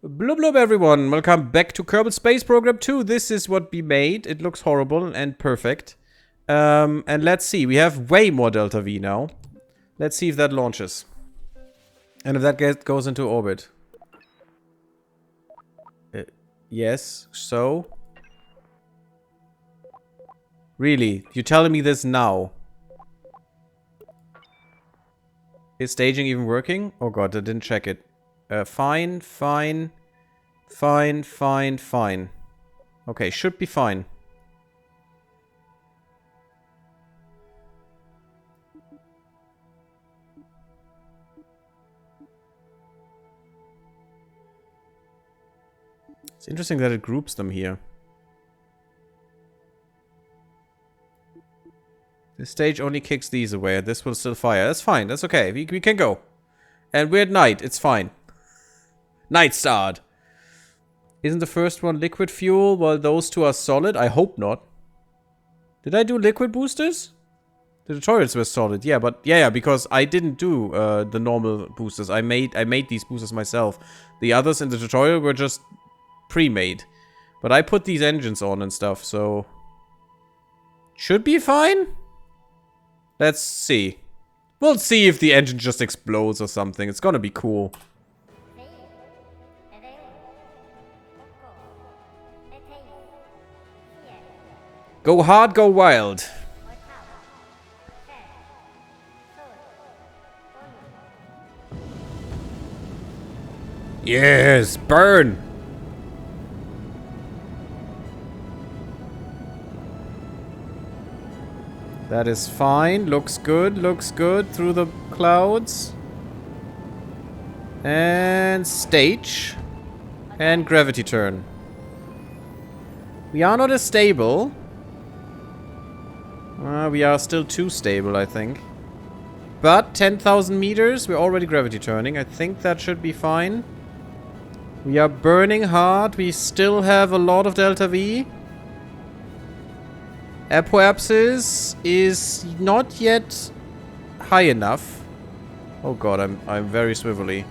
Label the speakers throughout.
Speaker 1: Blub blub everyone, welcome back to Kerbal Space Program 2. This is what we made. It looks horrible and perfect. And let's see, we have way more Delta V now. Let's see if that launches. And if that goes into orbit. Yes, so? Really? You're telling me this now? Is staging even working? Oh god, I didn't check it. Fine. Okay, should be fine. It's interesting that it groups them here. This stage only kicks these away. This will still fire. That's fine. That's okay. We can go. And we're at night. It's fine. Night start. Isn't the first one liquid fuel while those two are solid? I hope not. Did I do liquid boosters? The tutorials were solid. Yeah, but yeah, because I didn't do the normal boosters. I made these boosters myself. The others in the tutorial were just pre-made. But I put these engines on and stuff, so should be fine. Let's see. We'll see if the engine just explodes or something. It's gonna be cool. Go hard, go wild. Yes, burn. That is fine. Looks good through the clouds. And stage. And gravity turn. We are not as stable. We are still too stable, I think. But 10,000 meters, we're already gravity turning. I think that should be fine. We are burning hard. We still have a lot of Delta V. Apoapsis is not yet high enough. Oh god, I'm very swivelly.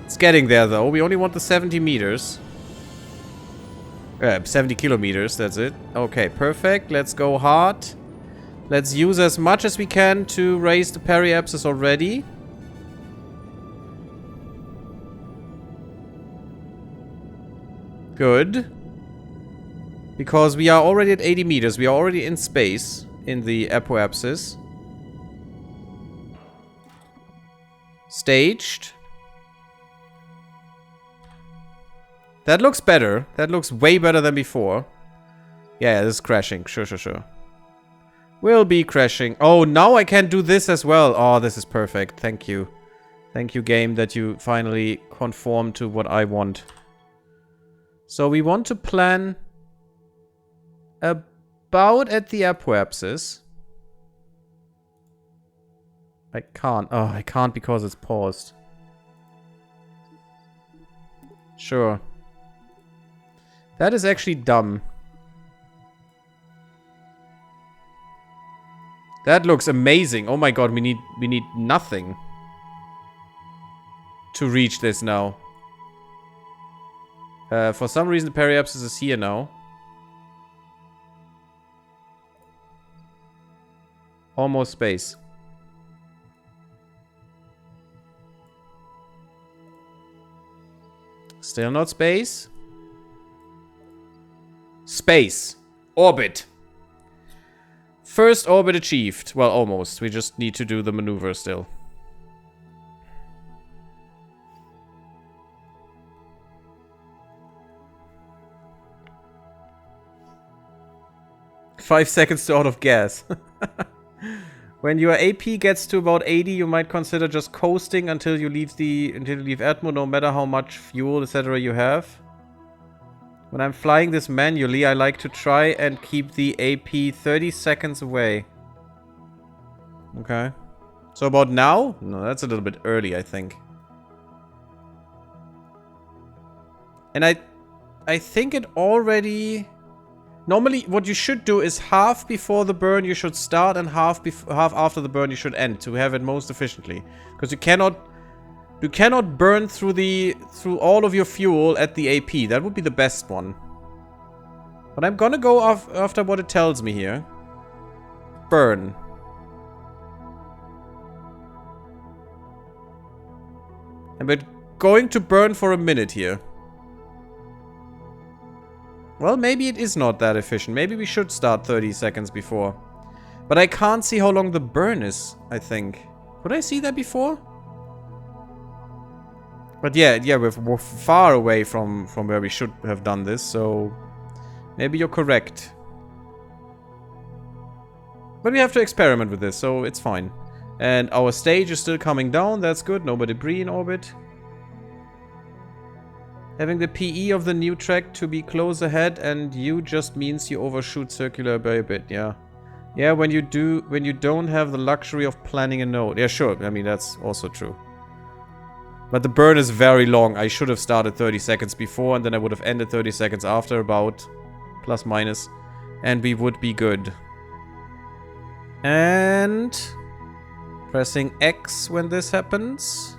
Speaker 1: It's getting there though. We only want the 70 meters. 70 kilometers, that's it. Okay, perfect. Let's go hard. Let's use as much as we can to raise the periapsis already. Good. Because we are already at 80 meters. We are already in space in the apoapsis. Staged. That looks better. That looks way better than before. Yeah, this is crashing. Sure. Will be crashing. Oh, now I can do this as well. Oh, this is perfect. Thank you. Thank you, game, that you finally conform to what I want. So we want to plan about at the apoapsis. I can't. Oh, I can't because it's paused. Sure. That is actually dumb. That looks amazing. Oh my god, we need nothing to reach this now. For some reason, the periapsis is here now. Almost space. Still not space. Space. Orbit. First orbit achieved. Well, almost. We just need to do the maneuver still. Five seconds to out of gas. When your AP gets to about 80, you might consider just coasting until you leave Atmo, no matter how much fuel, etc. you have. When I'm flying this manually, I like to try and keep the AP 30 seconds away. Okay. So about now? No, that's a little bit early, I think. And I think it already... Normally, what you should do is half before the burn you should start and half after the burn you should end to have it most efficiently. Because you cannot You cannot burn through all of your fuel at the AP. That would be the best one. But I'm gonna go off after what it tells me here. Burn. And we're going to burn for a minute here. Well, maybe it is not that efficient. Maybe we should start 30 seconds before. But I can't see how long the burn is, I think. Could I see that before? But yeah, we're far away from where we should have done this, so maybe you're correct. But we have to experiment with this, so it's fine. And our stage is still coming down, that's good. No more debris in orbit. Having the PE of the new track to be close ahead and you just means you overshoot circular by a bit, yeah. Yeah, when you don't have the luxury of planning a node. Yeah, sure, I mean, that's also true. But the burn is very long. I should have started 30 seconds before and then I would have ended 30 seconds after, about plus minus. And we would be good. And pressing X when this happens.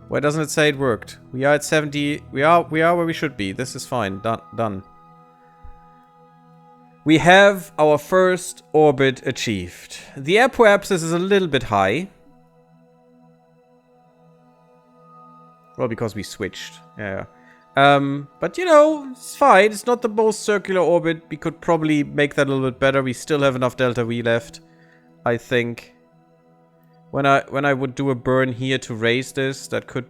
Speaker 1: Why doesn't it say it worked? We are at 70. We are where we should be. This is fine. Done. We have our first orbit achieved. The apoapsis is a little bit high. Well, because we switched. Yeah. But you know, it's fine. It's not the most circular orbit. We could probably make that a little bit better. We still have enough delta V left, I think. When I would do a burn here to raise this, that could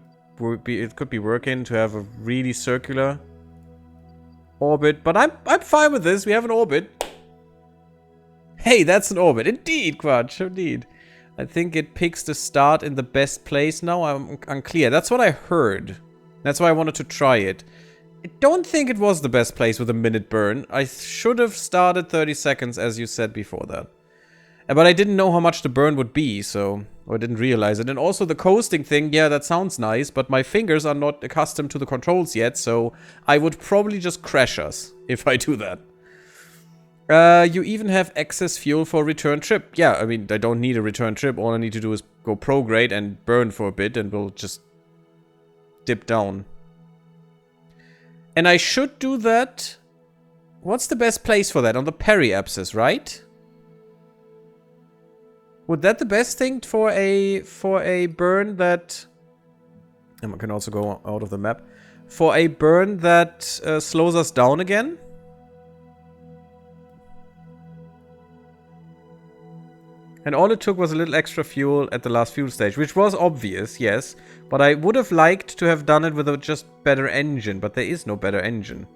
Speaker 1: be working to have a really circular orbit. But I'm fine with this. We have an orbit. Hey, that's an orbit. Indeed, Quatch. Indeed. I think it picks the start in the best place now. I'm unclear. That's what I heard. That's why I wanted to try it. I don't think it was the best place with a minute burn. I should have started 30 seconds as you said before that. But I didn't know how much the burn would be, so... Or I didn't realize it. And also the coasting thing, yeah, that sounds nice, but my fingers are not accustomed to the controls yet, so I would probably just crash us if I do that. You even have excess fuel for a return trip. Yeah, I mean, I don't need a return trip. All I need to do is go prograde and burn for a bit, and we'll just dip down. And I should do that... What's the best place for that? On the periapsis, right? Would that the best thing for a burn that... And I can also go out of the map. For a burn that slows us down again? And all it took was a little extra fuel at the last fuel stage, which was obvious, yes. But I would have liked to have done it with a just better engine, but there is no better engine.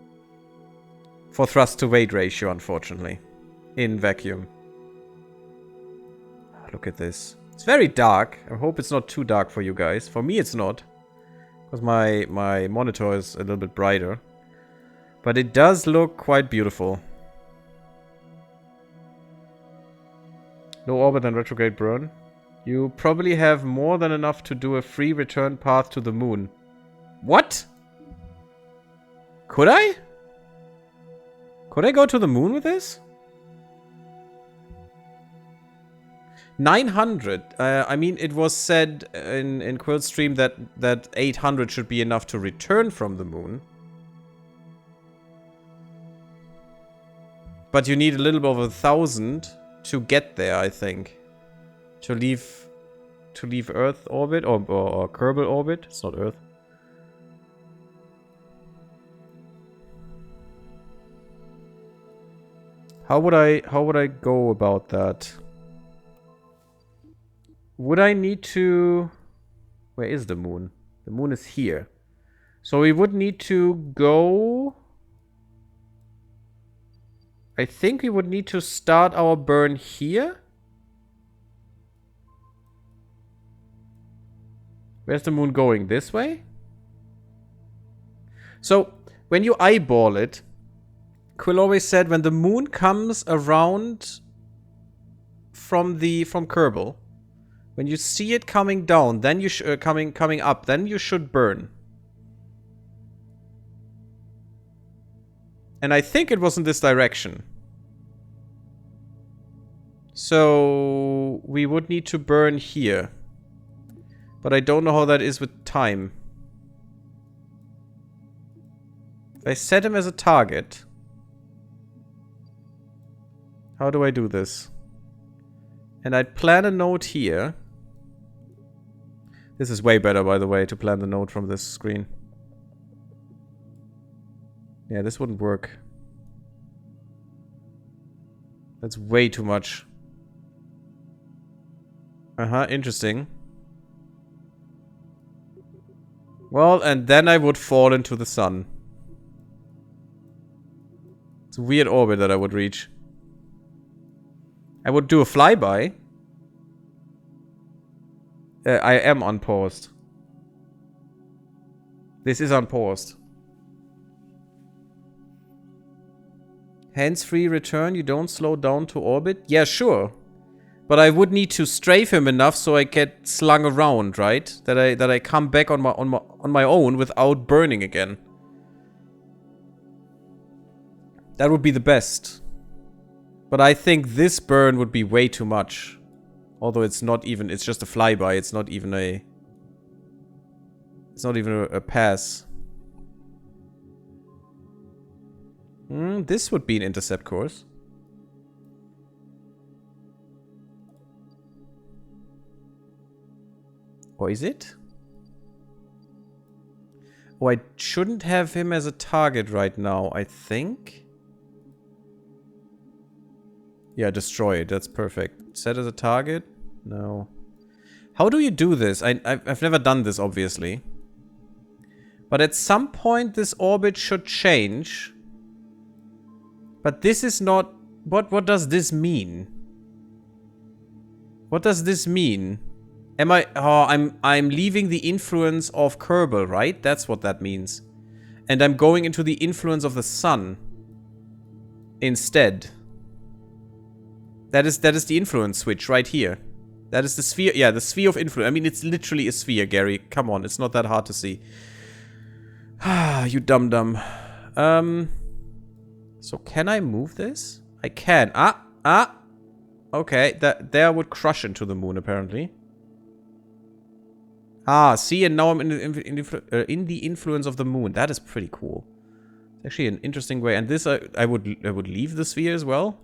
Speaker 1: For thrust to weight ratio, unfortunately. In vacuum. Look at this. It's very dark. I hope it's not too dark for you guys. For me, it's not. Because my monitor is a little bit brighter. But it does look quite beautiful. Low orbit and retrograde burn. You probably have more than enough to do a free return path to the moon. What? Could I? Could I go to the moon with this? 900. I mean, it was said in Quill's stream that 800 should be enough to return from the moon. But you need a little bit over 1,000 to get there, I think. To leave Earth orbit or Kerbal orbit. It's not Earth. How would I go about that? Would I need to... Where is the moon? The moon is here. So we would need to go... I think we would need to start our burn here. Where's the moon going? This way? So, when you eyeball it, Quill always said when the moon comes around from Kerbal, when you see it coming down, then you coming up, then you should burn. And I think it was in this direction. So we would need to burn here. But I don't know how that is with time. If I set him as a target. How do I do this? And I'd plan a node here. This is way better, by the way, to plan the node from this screen. Yeah, this wouldn't work. That's way too much. Uh-huh, interesting. Well, and then I would fall into the sun. It's a weird orbit that I would reach. I would do a flyby. I am unpaused. This is unpaused. Hands-free return, you don't slow down to orbit? Yeah, sure. But I would need to strafe him enough so I get slung around, right? That I come back on my own without burning again. That would be the best. But I think this burn would be way too much. Although it's not even, it's just a flyby, it's not even a... It's not even a pass. This would be an intercept course. Or is it? Oh, I shouldn't have him as a target right now, I think. Yeah, destroy it. That's perfect. Set as a target? No. How do you do this? I've never done this, obviously. But at some point, this orbit should change. But this is not... What does this mean? What does this mean? Am I... Oh, I'm leaving the influence of Kerbal, right? That's what that means. And I'm going into the influence of the sun. Instead. That is the influence switch right here. That is the sphere... Yeah, the sphere of influence. I mean, it's literally a sphere, Gary. Come on, it's not that hard to see. Ah, you dum-dum. So can I move this? I can. Okay, there would crush into the moon, apparently. Ah, see, and now I'm in the influence of the moon. That is pretty cool. It's actually an interesting way. And this, I would leave the sphere as well.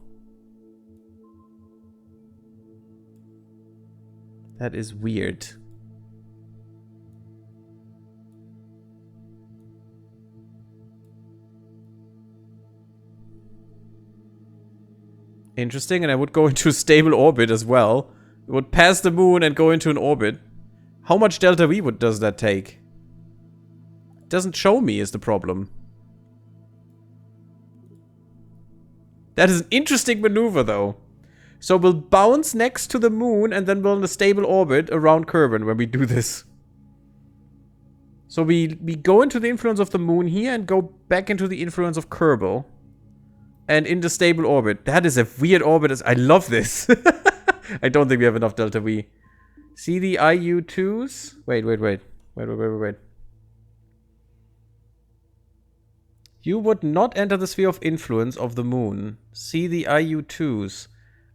Speaker 1: That is weird. Interesting, and I would go into a stable orbit as well. It would pass the moon and go into an orbit. How much delta V does that take? It doesn't show me is the problem. That is an interesting maneuver, though. So we'll bounce next to the moon and then we're in a stable orbit around Kerbal when we do this. So we go into the influence of the moon here and go back into the influence of Kerbal. And in the stable orbit. That is a weird orbit. I love this. I don't think we have enough delta V. See the IU2s? Wait. You would not enter the sphere of influence of the moon. See the IU2s.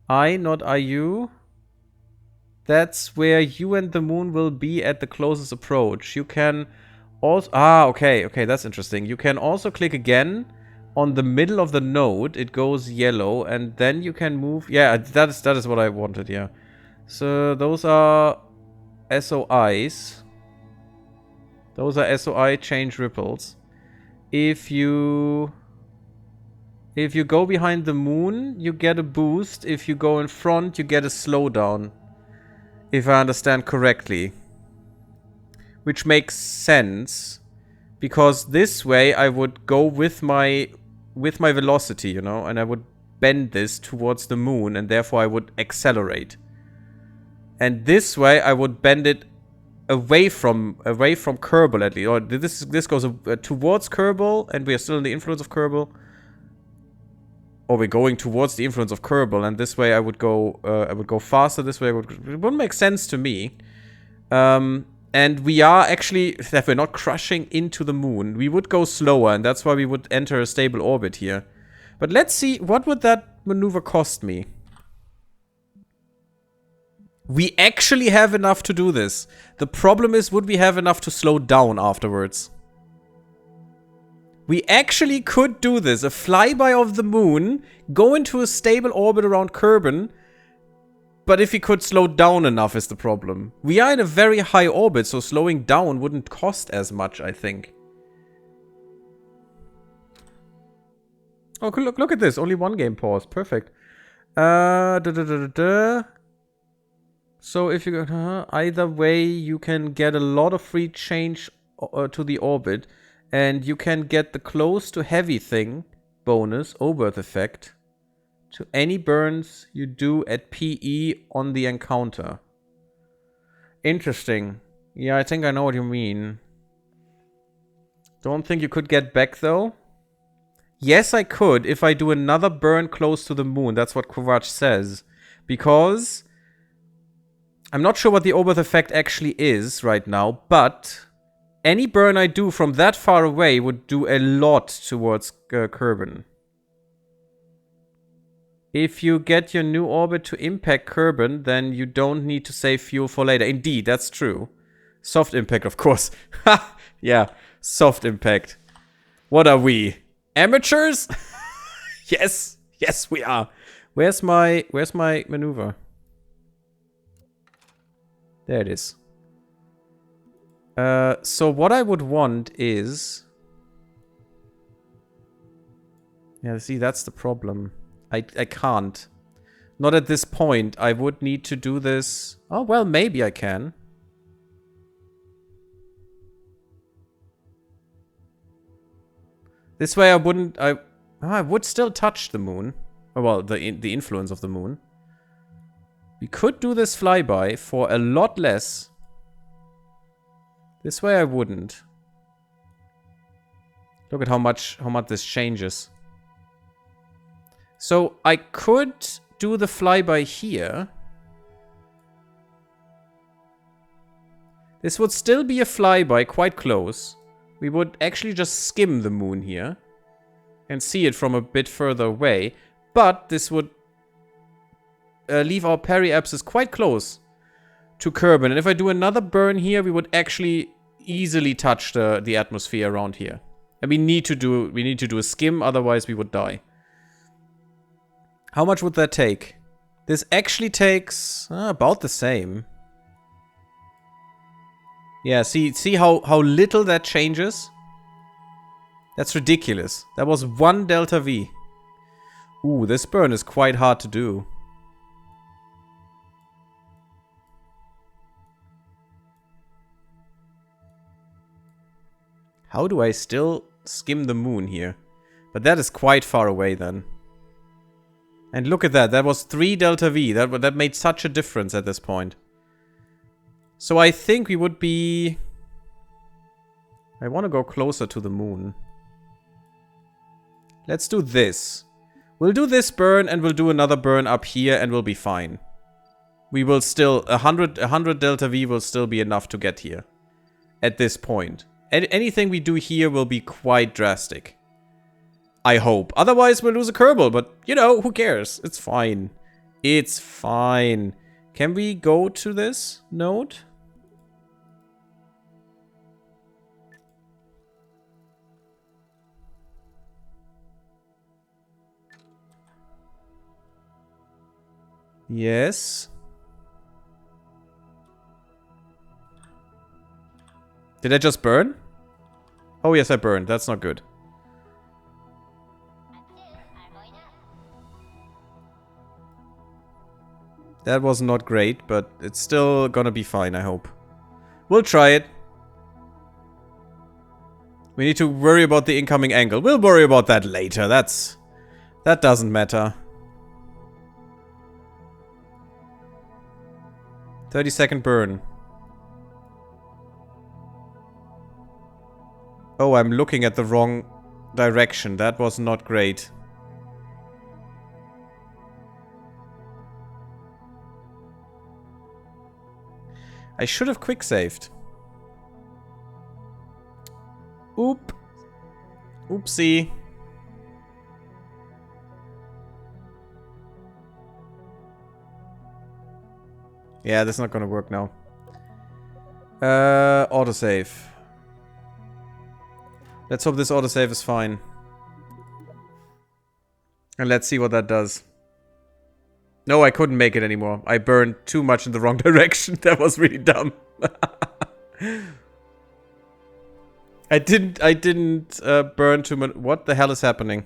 Speaker 1: I, not IU. That's where you and the moon will be at the closest approach. You can also... Ah, okay, that's interesting. You can also click again on the middle of the node. It goes yellow, and then you can move... Yeah, that is what I wanted, yeah. So, those are SOIs. Those are SOI change ripples. If you go behind the moon, you get a boost. If you go in front, you get a slowdown. If I understand correctly. Which makes sense. Because this way I would go with my velocity, you know, and I would bend this towards the moon, and therefore I would accelerate. And this way I would bend it away from Kerbal at least. Or this goes towards Kerbal, and we are still in the influence of Kerbal. Or we're going towards the influence of Kerbal, and this way I would go faster. This way it wouldn't make sense to me. And we are actually, that we're not crushing into the moon. We would go slower, and that's why we would enter a stable orbit here. But let's see, what would that maneuver cost me? We actually have enough to do this. The problem is, would we have enough to slow down afterwards? We actually could do this. A flyby of the moon, go into a stable orbit around Kerbal. But if we could slow down enough is the problem. We are in a very high orbit, so slowing down wouldn't cost as much, I think. Oh, look at this. Only one game pause. Perfect. So if you go... either way, you can get a lot of free change to the orbit. And you can get the close to heavy thing bonus, Oberth effect, to any burns you do at PE on the encounter. Interesting. Yeah, I think I know what you mean. Don't think you could get back, though. Yes, I could if I do another burn close to the moon. That's what Kovac says. Because I'm not sure what the Oberth effect actually is right now, but any burn I do from that far away would do a lot towards Kerbal. If you get your new orbit to impact Kerbal, then you don't need to save fuel for later. Indeed, that's true. Soft impact, of course. Ha! Yeah, soft impact. What are we? Amateurs? Yes, yes we are. Where's my maneuver? There it is. So what I would want is... yeah, see, that's the problem. I can't. Not at this point. I would need to do this... oh, well, maybe I can. This way I wouldn't... I would still touch the moon. Oh, well, the influence of the moon. We could do this flyby for a lot less. This way I wouldn't. Look at how much this changes. So I could do the flyby here. This would still be a flyby quite close. We would actually just skim the moon here and see it from a bit further away. But this would leave our periapsis quite close to Kerbal. And if I do another burn here, we would actually easily touch the atmosphere around here. And we need to do a skim, otherwise we would die. How much would that take? This actually takes about the same. Yeah, see how little that changes? That's ridiculous. That was 1 delta V. Ooh, this burn is quite hard to do. How do I still skim the moon here? But that is quite far away then. And look at that. That was 3 delta V. That made such a difference at this point. So I think we would be... I want to go closer to the moon. Let's do this. We'll do this burn and we'll do another burn up here and we'll be fine. We will still... 100 delta V will still be enough to get here. At this point. Anything we do here will be quite drastic. I hope. Otherwise, we'll lose a Kerbal, but, you know, who cares? It's fine. It's fine. Can we go to this node? Yes. Did I just burn? Oh, yes, I burned. That's not good. That was not great, but it's still gonna be fine, I hope. We'll try it. We need to worry about the incoming angle. We'll worry about that later. That doesn't matter. 30-second burn. Oh, I'm looking at the wrong direction. That was not great. I should have quick saved. Oop. Oopsie. Yeah, this is not gonna work now. Autosave. Let's hope this autosave is fine. And let's see what that does. No, I couldn't make it anymore. I burned too much in the wrong direction. That was really dumb. I didn't burn too much. What the hell is happening?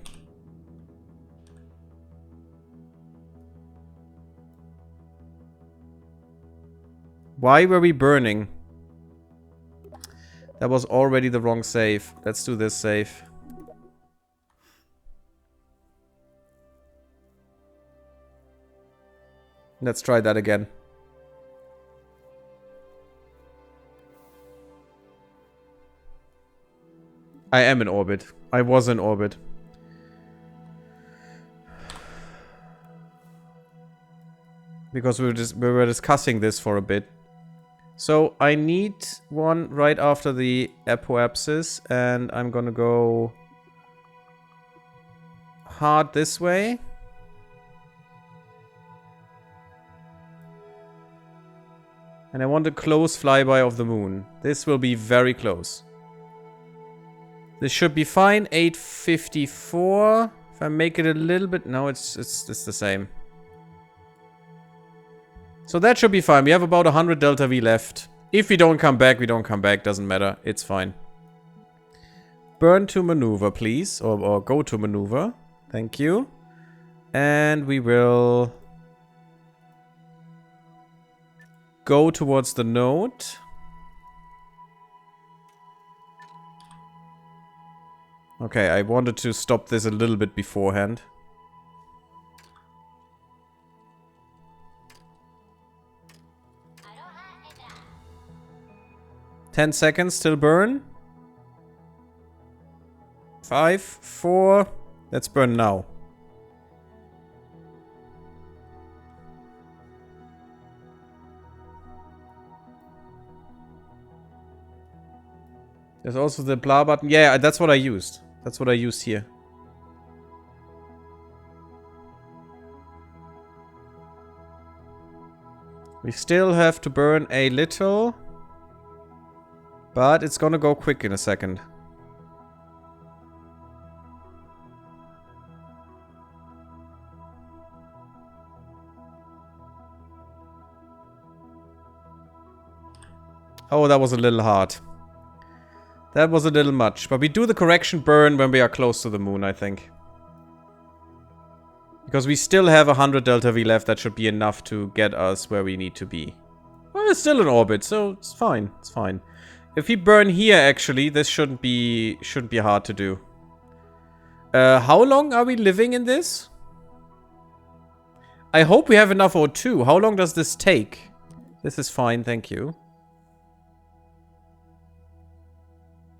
Speaker 1: Why were we burning? That was already the wrong save. Let's do this save. Let's try that again. I am in orbit. I was in orbit. Because we were discussing this for a bit. So I need one right after the apoapsis, and I'm gonna go hard this way. And I want a close flyby of the moon. This will be very close. This should be fine. 854. If I make it a little bit... No, it's the same. So that should be fine. We have about 100 delta V left. If we don't come back, we don't come back. Doesn't matter. It's fine. Burn to maneuver, please. Or go to maneuver. Thank you. And we will... go towards the node. Okay, I wanted to stop this a little bit beforehand. I don't have enough. 10 seconds, still burn. 5, 4. Let's burn now. There's also the blah button. Yeah, that's what I used. That's what I used here. We still have to burn a little. But it's gonna go quick in a second. Oh, that was a little hard. That was a little much, but we do the correction burn when we are close to the moon, I think. Because we still have 100 delta V left, that should be enough to get us where we need to be. Well, we're still in orbit, so it's fine, it's fine. If we burn here, actually, this shouldn't be hard to do. How long are we living in this? I hope we have enough O2. How long does this take? This is fine, thank you.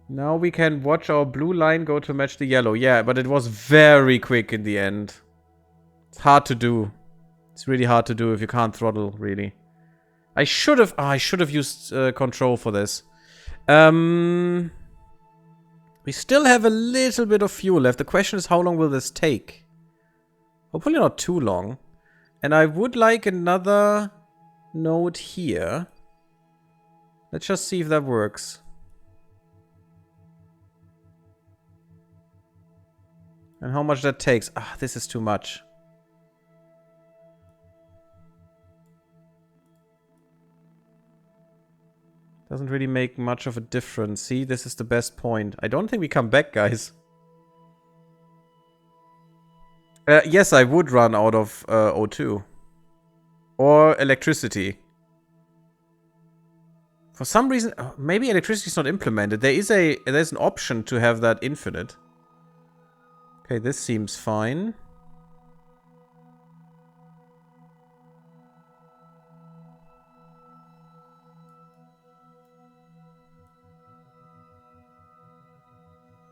Speaker 1: Now we can watch our blue line go to match the yellow. Yeah, but it was very quick in the end. It's hard to do. It's really hard to do if you can't throttle, really. I should have used control for this. We still have a little bit of fuel left. The question is, how long will this take? Hopefully not too long. And I would like another node here. Let's just see if that works. And how much that takes. Ah, this is too much. Doesn't really make much of a difference. See, this is the best point. I don't think we come back, guys. Yes, I would run out of O2. Or electricity. For some reason, maybe electricity is not implemented. There's an option to have that infinite. Okay, this seems fine.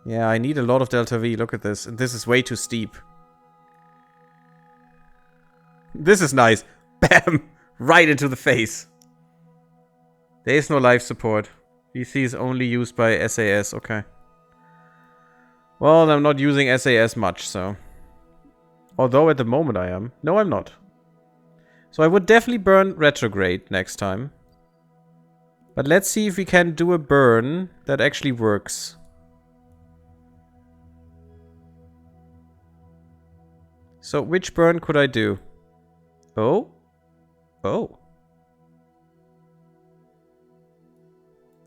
Speaker 1: Yeah, I need a lot of delta V. Look at this. And this is way too steep. This is nice. Bam! Right into the face. There is no life support. VC is only used by SAS. Okay. Well, I'm not using SAS much, so... Although at the moment I am. No, I'm not. So I would definitely burn retrograde next time. But let's see if we can do a burn that actually works. So which burn could I do? Oh? Oh.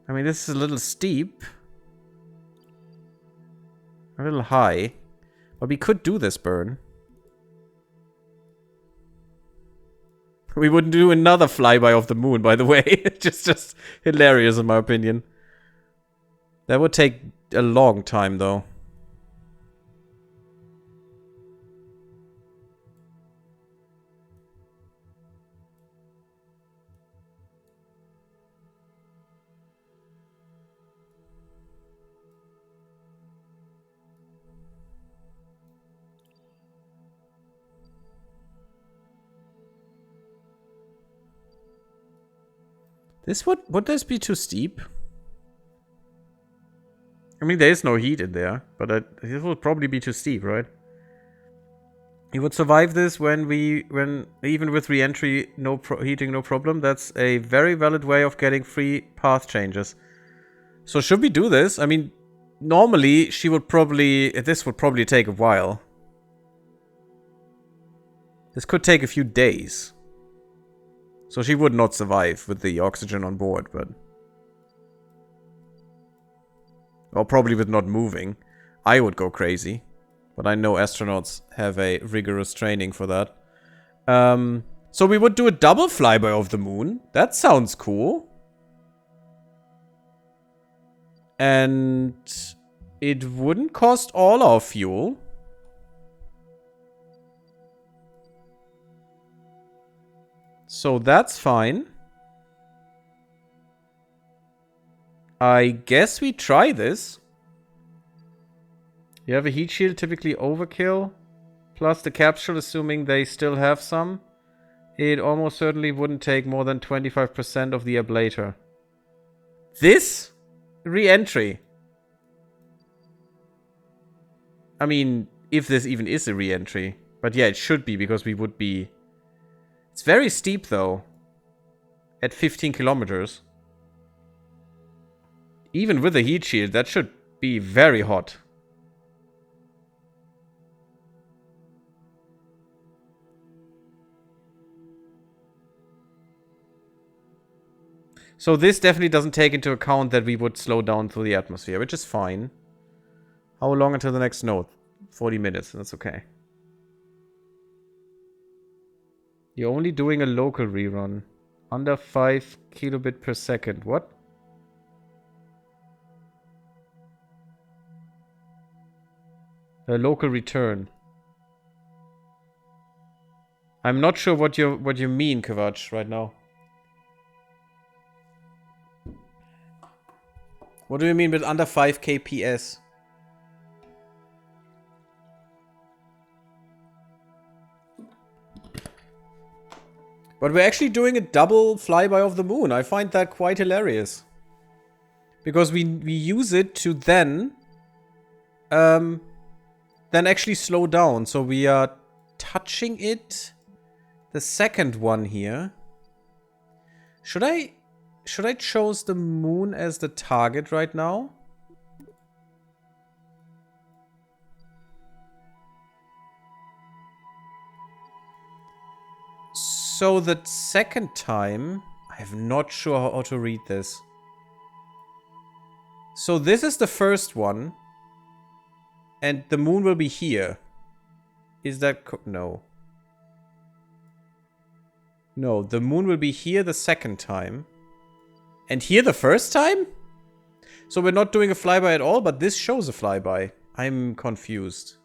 Speaker 1: I mean, this is a little steep. A little high. But we could do this burn. We wouldn't do another flyby of the moon, by the way. It's just hilarious in my opinion. That would take a long time, though. Would this be too steep? I mean, there is no heat in there, but this would probably be too steep, right? You would survive this when even with re-entry, heating, no problem. That's a very valid way of getting free path changes. So should we do this? I mean, normally this would probably take a while. This could take a few days. So she would not survive with the oxygen on board, but... Or probably with not moving. I would go crazy. But I know astronauts have a rigorous training for that. So we would do a double flyby of the moon. That sounds cool. And it wouldn't cost all our fuel. So that's fine. I guess we try this. You have a heat shield, typically overkill. Plus the capsule, assuming they still have some. It almost certainly wouldn't take more than 25% of the ablator. This? Re-entry. I mean, if this even is a re-entry. But yeah, it should be, because we would be... It's very steep, though. At 15 kilometers. Even with a heat shield, that should be very hot. So this definitely doesn't take into account that we would slow down through the atmosphere, which is fine. How long until the next node? 40 minutes, that's okay. You're only doing a local rerun. Under 5 kilobit per second. What? A local return. I'm not sure what you mean, Kavach, right now. What do you mean with under 5 kps? But we're actually doing a double flyby of the moon. I find that quite hilarious. Because we use it to then actually slow down. So we are touching it. The second one here. Should I choose the moon as the target right now? So the second time, I'm not sure how to read this. So this is the first one. And the moon will be here. Is that... No. No, the moon will be here the second time. And here the first time? So we're not doing a flyby at all, but this shows a flyby. I'm confused.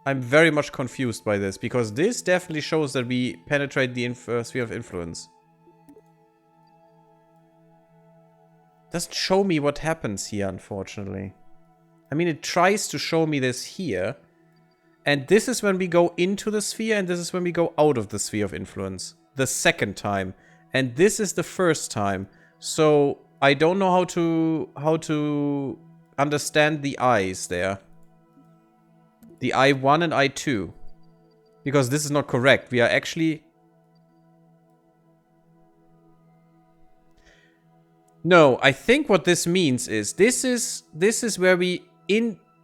Speaker 1: I'm very much confused by this, because this definitely shows that we penetrate the sphere of influence. Doesn't show me what happens here, unfortunately. I mean, it tries to show me this here. And this is when we go into the sphere, and this is when we go out of the sphere of influence. The second time. And this is the first time. So I don't know how to understand the I's there. The I1 and I2. Because this is not correct. We are actually... No, I think what this means is this is where we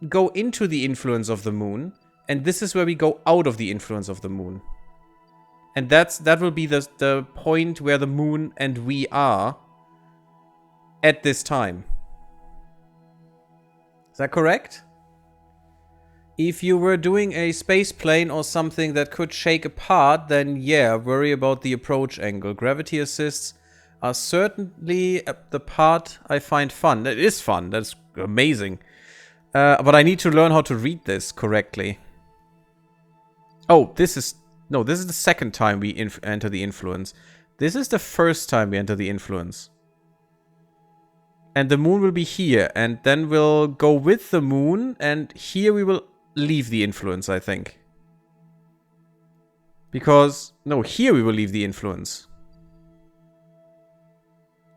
Speaker 1: go into the influence of the moon, and this is where we go out of the influence of the moon. And that will be the point where the moon and we are at this time. Is that correct? If you were doing a space plane or something that could shake apart, then yeah, worry about the approach angle. Gravity assists are certainly the part I find fun. It is fun. That's amazing. But I need to learn how to read this correctly. Oh, this is... No, this is the second time we enter the influence. This is the first time we enter the influence. And the moon will be here. And then we'll go with the moon. And here we will leave the influence, I think. Because... No, here we will leave the influence.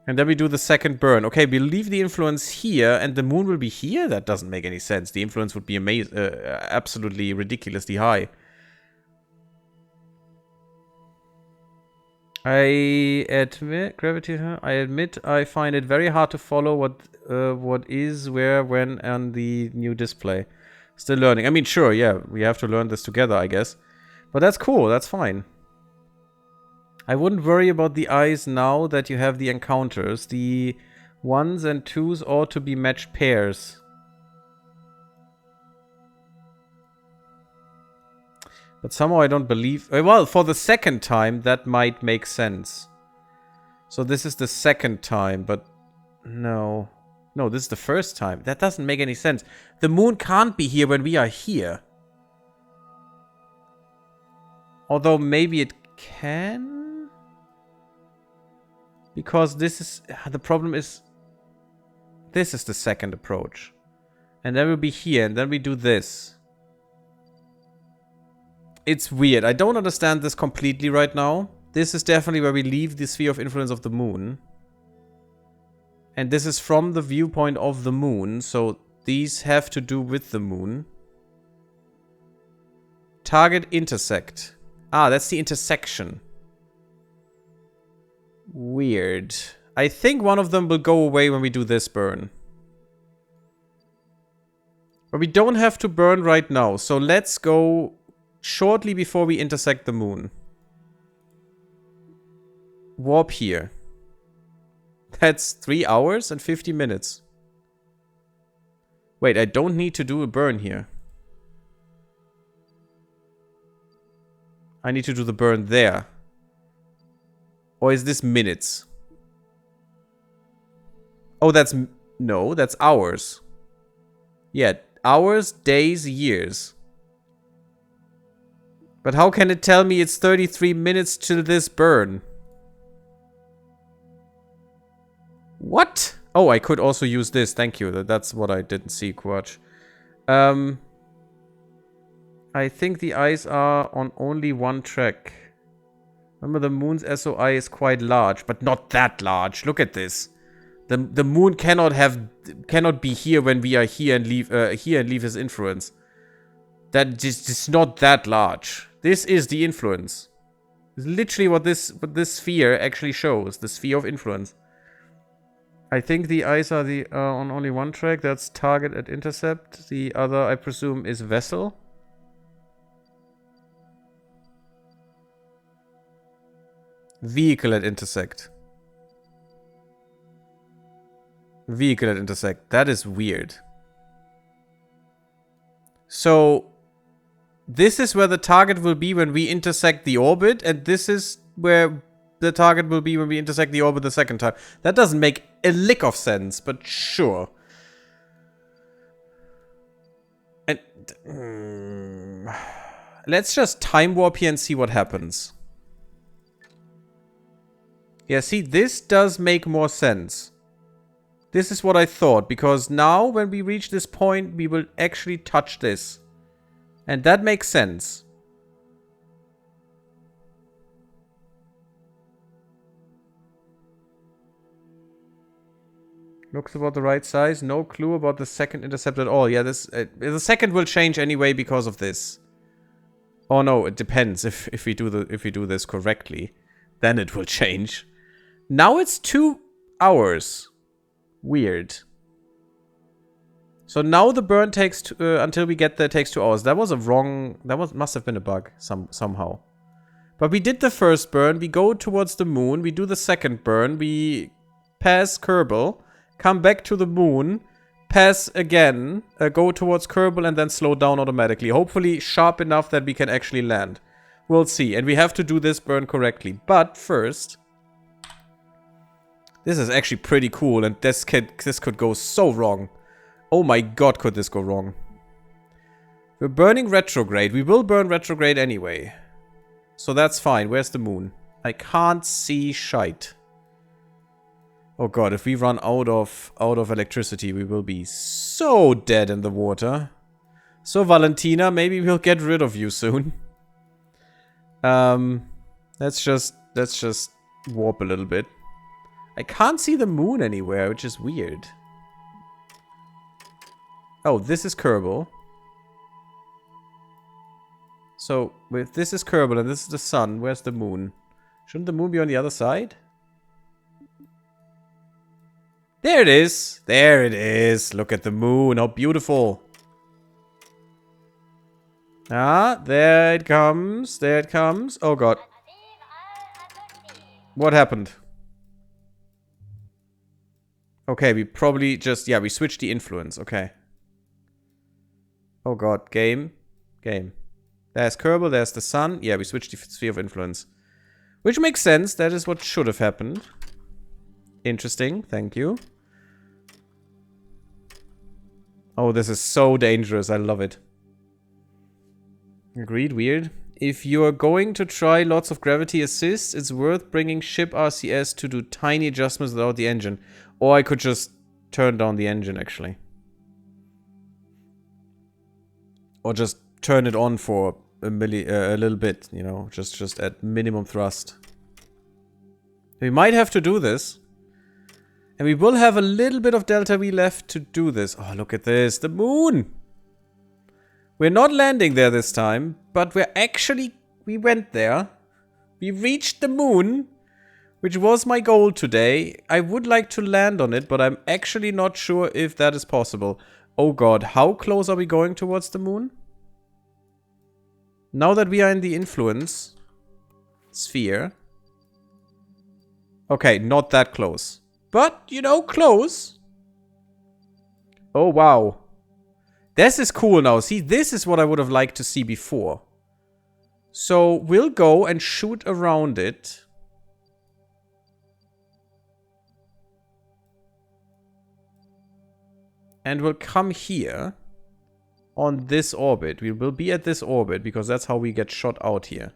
Speaker 1: And then we do the second burn. Okay, we leave the influence here. And the moon will be here? That doesn't make any sense. The influence would be absolutely ridiculously high. I admit I find it very hard to follow what is where when on the new display. Still learning. I mean, sure, yeah, we have to learn this together, I guess. But that's cool, that's fine. I wouldn't worry about the eyes now that you have the encounters. The 1s and 2s ought to be matched pairs. But somehow I don't believe... Well, for the second time, that might make sense. So this is the second time, but... No. No, this is the first time. That doesn't make any sense. The moon can't be here when we are here. Although maybe it can? Because this is... The problem is... This is the second approach. And then we'll be here, and then we do this. It's weird. I don't understand this completely right now. This is definitely where we leave the sphere of influence of the moon. And this is from the viewpoint of the moon, so these have to do with the moon. Target intersect. Ah, that's the intersection. Weird. I think one of them will go away when we do this burn. But we don't have to burn right now, so let's go... shortly before we intersect the moon. Warp here. That's 3 hours and 50 minutes. Wait, I don't need to do a burn here. I need to do the burn there. Or is this minutes? Oh, that's... No, that's hours. Yeah, hours, days, years. But how can it tell me it's 33 minutes till this burn? What? Oh, I could also use this. Thank you. That's what I didn't see, Quatch. I think the eyes are on only one track. Remember, the moon's SOI is quite large, but not that large. Look at this. The moon cannot be here when we are here and leave his influence. That just not that large. This is the influence. It's literally what this sphere actually shows. The sphere of influence. I think the eyes are on only one track. That's target at intercept. The other, I presume, is vessel. Vehicle at intersect. Vehicle at intersect. That is weird. So... this is where the target will be when we intersect the orbit, and this is where the target will be when we intersect the orbit the second time. That doesn't make a lick of sense, but sure. And... let's just time warp here and see what happens. Yeah, see, this does make more sense. This is what I thought, because now when we reach this point, we will actually touch this. And that makes sense. Looks about the right size. No clue about the second intercept at all. Yeah, this the second will change anyway because of this. Oh no, it depends if we do this correctly, then it will change. Now it's 2 hours. Weird. So now the burn takes until we get there takes 2 hours. That was a wrong. Must have been a bug somehow. But we did the first burn. We go towards the moon. We do the second burn. We pass Kerbal, come back to the moon, pass again, go towards Kerbal, and then slow down automatically. Hopefully sharp enough that we can actually land. We'll see. And we have to do this burn correctly. But first, this is actually pretty cool, and this could go so wrong. Oh my god, could this go wrong. We're burning retrograde. We will burn retrograde anyway. So that's fine. Where's the moon? I can't see shite. Oh god, if we run out of electricity, we will be so dead in the water. So Valentina, maybe we'll get rid of you soon. Let's just warp a little bit. I can't see the moon anywhere, which is weird. Oh, this is Kerbal. So, if this is Kerbal and this is the sun, where's the moon? Shouldn't the moon be on the other side? There it is! There it is! Look at the moon, how beautiful! Ah, there it comes, there it comes. Oh god. What happened? Okay, we probably just... Yeah, we switched the influence, okay. Oh god, game. There's Kerbal, there's the sun. Yeah, we switched the sphere of influence. Which makes sense, that is what should have happened. Interesting, thank you. Oh, this is so dangerous, I love it. Agreed, weird. If you're going to try lots of gravity assists, it's worth bringing ship RCS to do tiny adjustments without the engine. Or I could just turn down the engine, actually. Or just turn it on for a little bit, you know, just at minimum thrust. We might have to do this. And we will have a little bit of delta V left to do this. Oh, look at this, the moon! We're not landing there this time, but we went there. We reached the moon, which was my goal today. I would like to land on it, but I'm actually not sure if that is possible. Oh god, how close are we going towards the moon? Now that we are in the influence sphere. Okay, not that close. But, you know, close. Oh, wow. This is cool now. See, this is what I would have liked to see before. So, we'll go and shoot around it. And we'll come here. On this orbit. We will be at this orbit because that's how we get shot out here.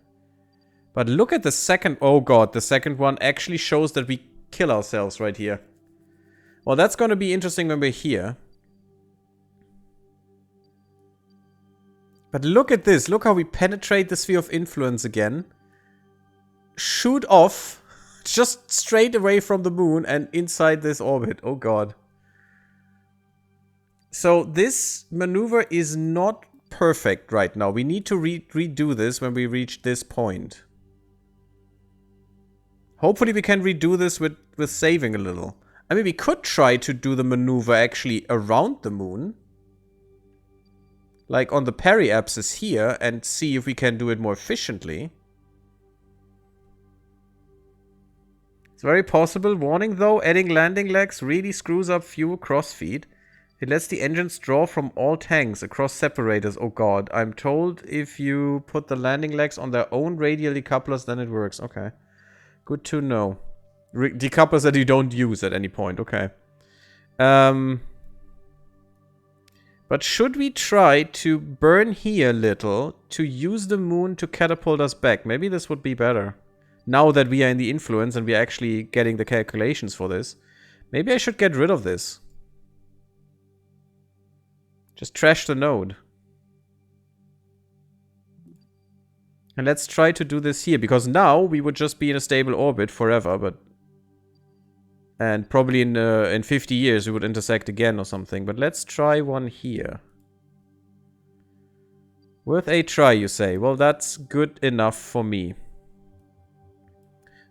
Speaker 1: But look at the second... Oh god, the second one actually shows that we kill ourselves right here. Well, that's going to be interesting when we're here. But look at this. Look how we penetrate the sphere of influence again. Shoot off. Just straight away from the moon and inside this orbit. Oh god. So this maneuver is not perfect right now. We need to redo this when we reach this point. Hopefully we can redo this with saving a little. I mean, we could try to do the maneuver actually around the moon. Like on the periapsis here and see if we can do it more efficiently. It's very possible. Warning though, adding landing legs really screws up fuel crossfeed. It lets the engines draw from all tanks across separators. Oh god, I'm told if you put the landing legs on their own radial decouplers, then it works. Okay. Good to know. Decouplers that you don't use at any point. Okay. But should we try to burn here a little to use the moon to catapult us back? Maybe this would be better. Now that we are in the influence and we are actually getting the calculations for this. Maybe I should get rid of this. Just trash the node. And let's try to do this here, because now we would just be in a stable orbit forever, but... And probably in 50 years we would intersect again or something. But let's try one here. Worth a try, you say. Well, that's good enough for me.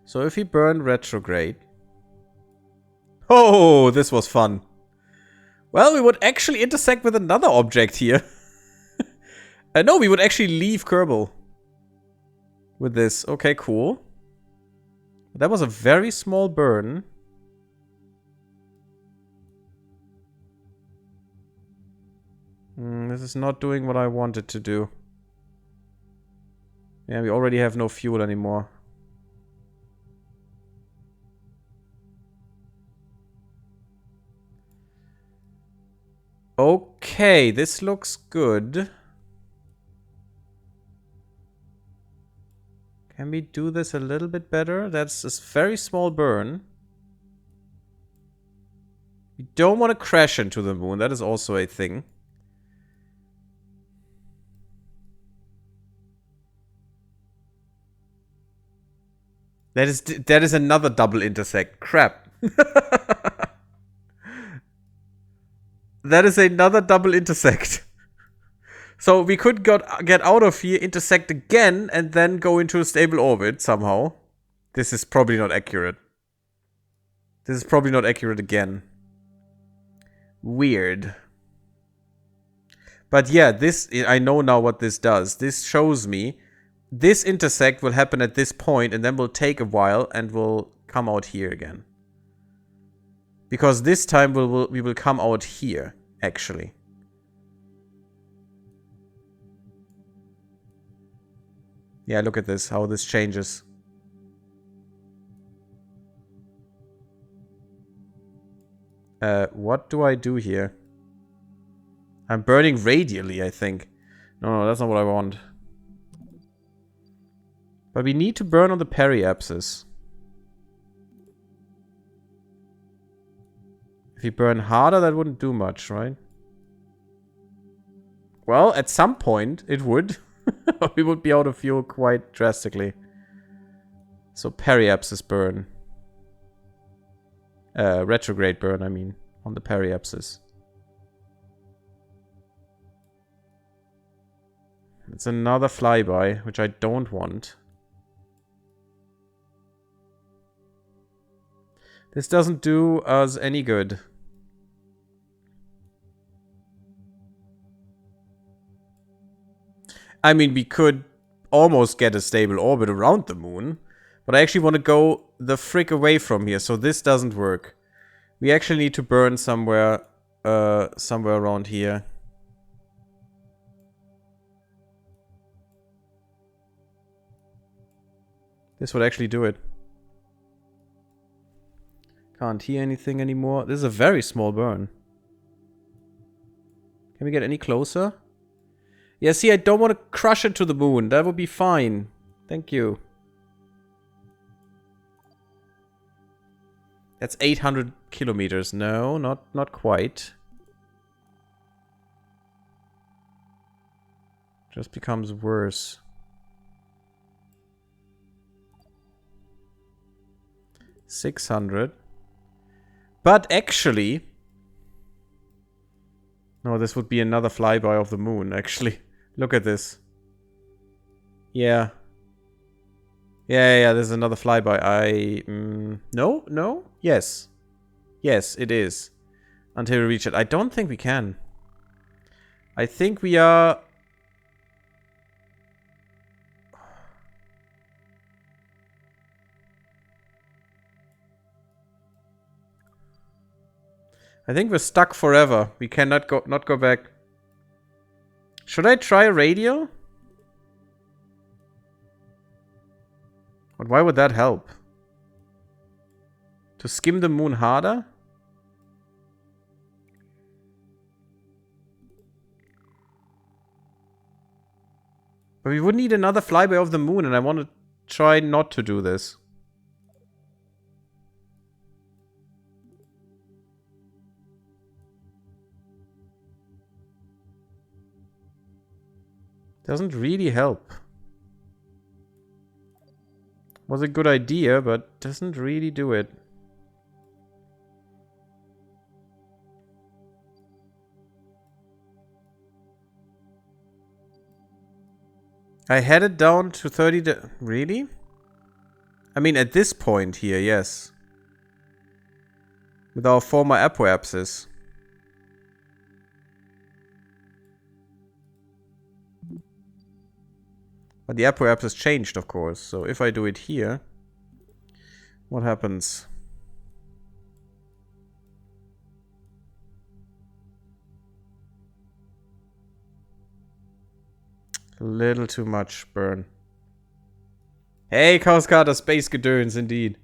Speaker 1: So if we burn retrograde... Oh, this was fun. Well, we would actually intersect with another object here. No, we would actually leave Kerbal with this. Okay, cool. That was a very small burn. This is not doing what I wanted to do. Yeah, we already have no fuel anymore. Okay, this looks good. Can we do this a little bit better? That's a very small burn. We don't want to crash into the moon. That is also a thing. That is another double intersect. Crap. That is another double intersect. So we could get out of here, intersect again, and then go into a stable orbit somehow. This is probably not accurate. This is probably not accurate again. Weird. But yeah, this, I know now what this does. This shows me this intersect will happen at this point, and then will take a while, and will come out here again. Because this time we will come out here, actually. Yeah, look at this, how this changes. What do I do here? I'm burning radially, I think. No, that's not what I want. But we need to burn on the periapsis. If we burn harder, that wouldn't do much, right? Well, at some point, it would. We would be out of fuel quite drastically. So, periapsis burn. Retrograde burn, I mean. On the periapsis. It's another flyby, which I don't want. This doesn't do us any good. I mean, we could almost get a stable orbit around the moon. But I actually want to go the frick away from here, so this doesn't work. We actually need to burn somewhere, somewhere around here. This would actually do it. Can't hear anything anymore. This is a very small burn. Can we get any closer? Yeah, see, I don't want to crush it to the moon. That would be fine. Thank you. That's 800 kilometers. No, not quite. Just becomes worse. 600. But actually... No, this would be another flyby of the moon, actually. Look at this. Yeah. Yeah, this is another flyby. No? Yes. Yes, it is. Until we reach it. I don't think we can. I think we are... I think we're stuck forever. We cannot go back. Should I try radio? But why would that help? To skim the moon harder? But we would need another flyby of the moon, and I want to try not to do this. Doesn't really help. Was a good idea, but doesn't really do it. I had it down to 30... Really? I mean, at this point here, yes. With our former apoapsis. But the apoapsis changed, of course. So if I do it here, what happens? A little too much burn. Hey, Chaoscarter, Space Gedöns, indeed.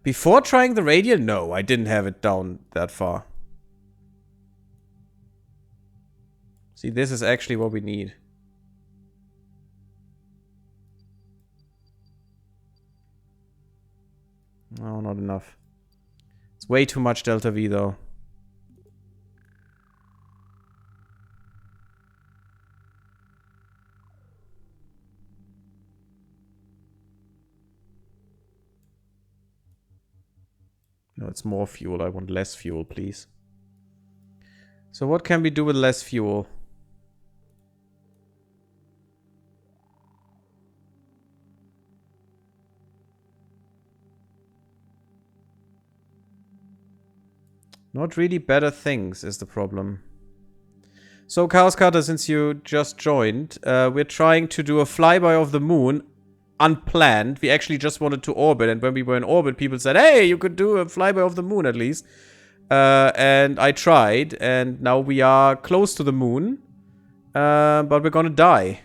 Speaker 1: Before trying the radial? No, I didn't have it down that far. See, this is actually what we need. No, not enough. It's way too much delta V, though. No, it's more fuel. I want less fuel, please. So what can we do with less fuel? Not really better things is the problem. So, Chaoscarter, since you just joined, we're trying to do a flyby of the moon unplanned. We actually just wanted to orbit, and when we were in orbit, people said, hey, you could do a flyby of the moon at least. And I tried, and now we are close to the moon. But we're gonna die.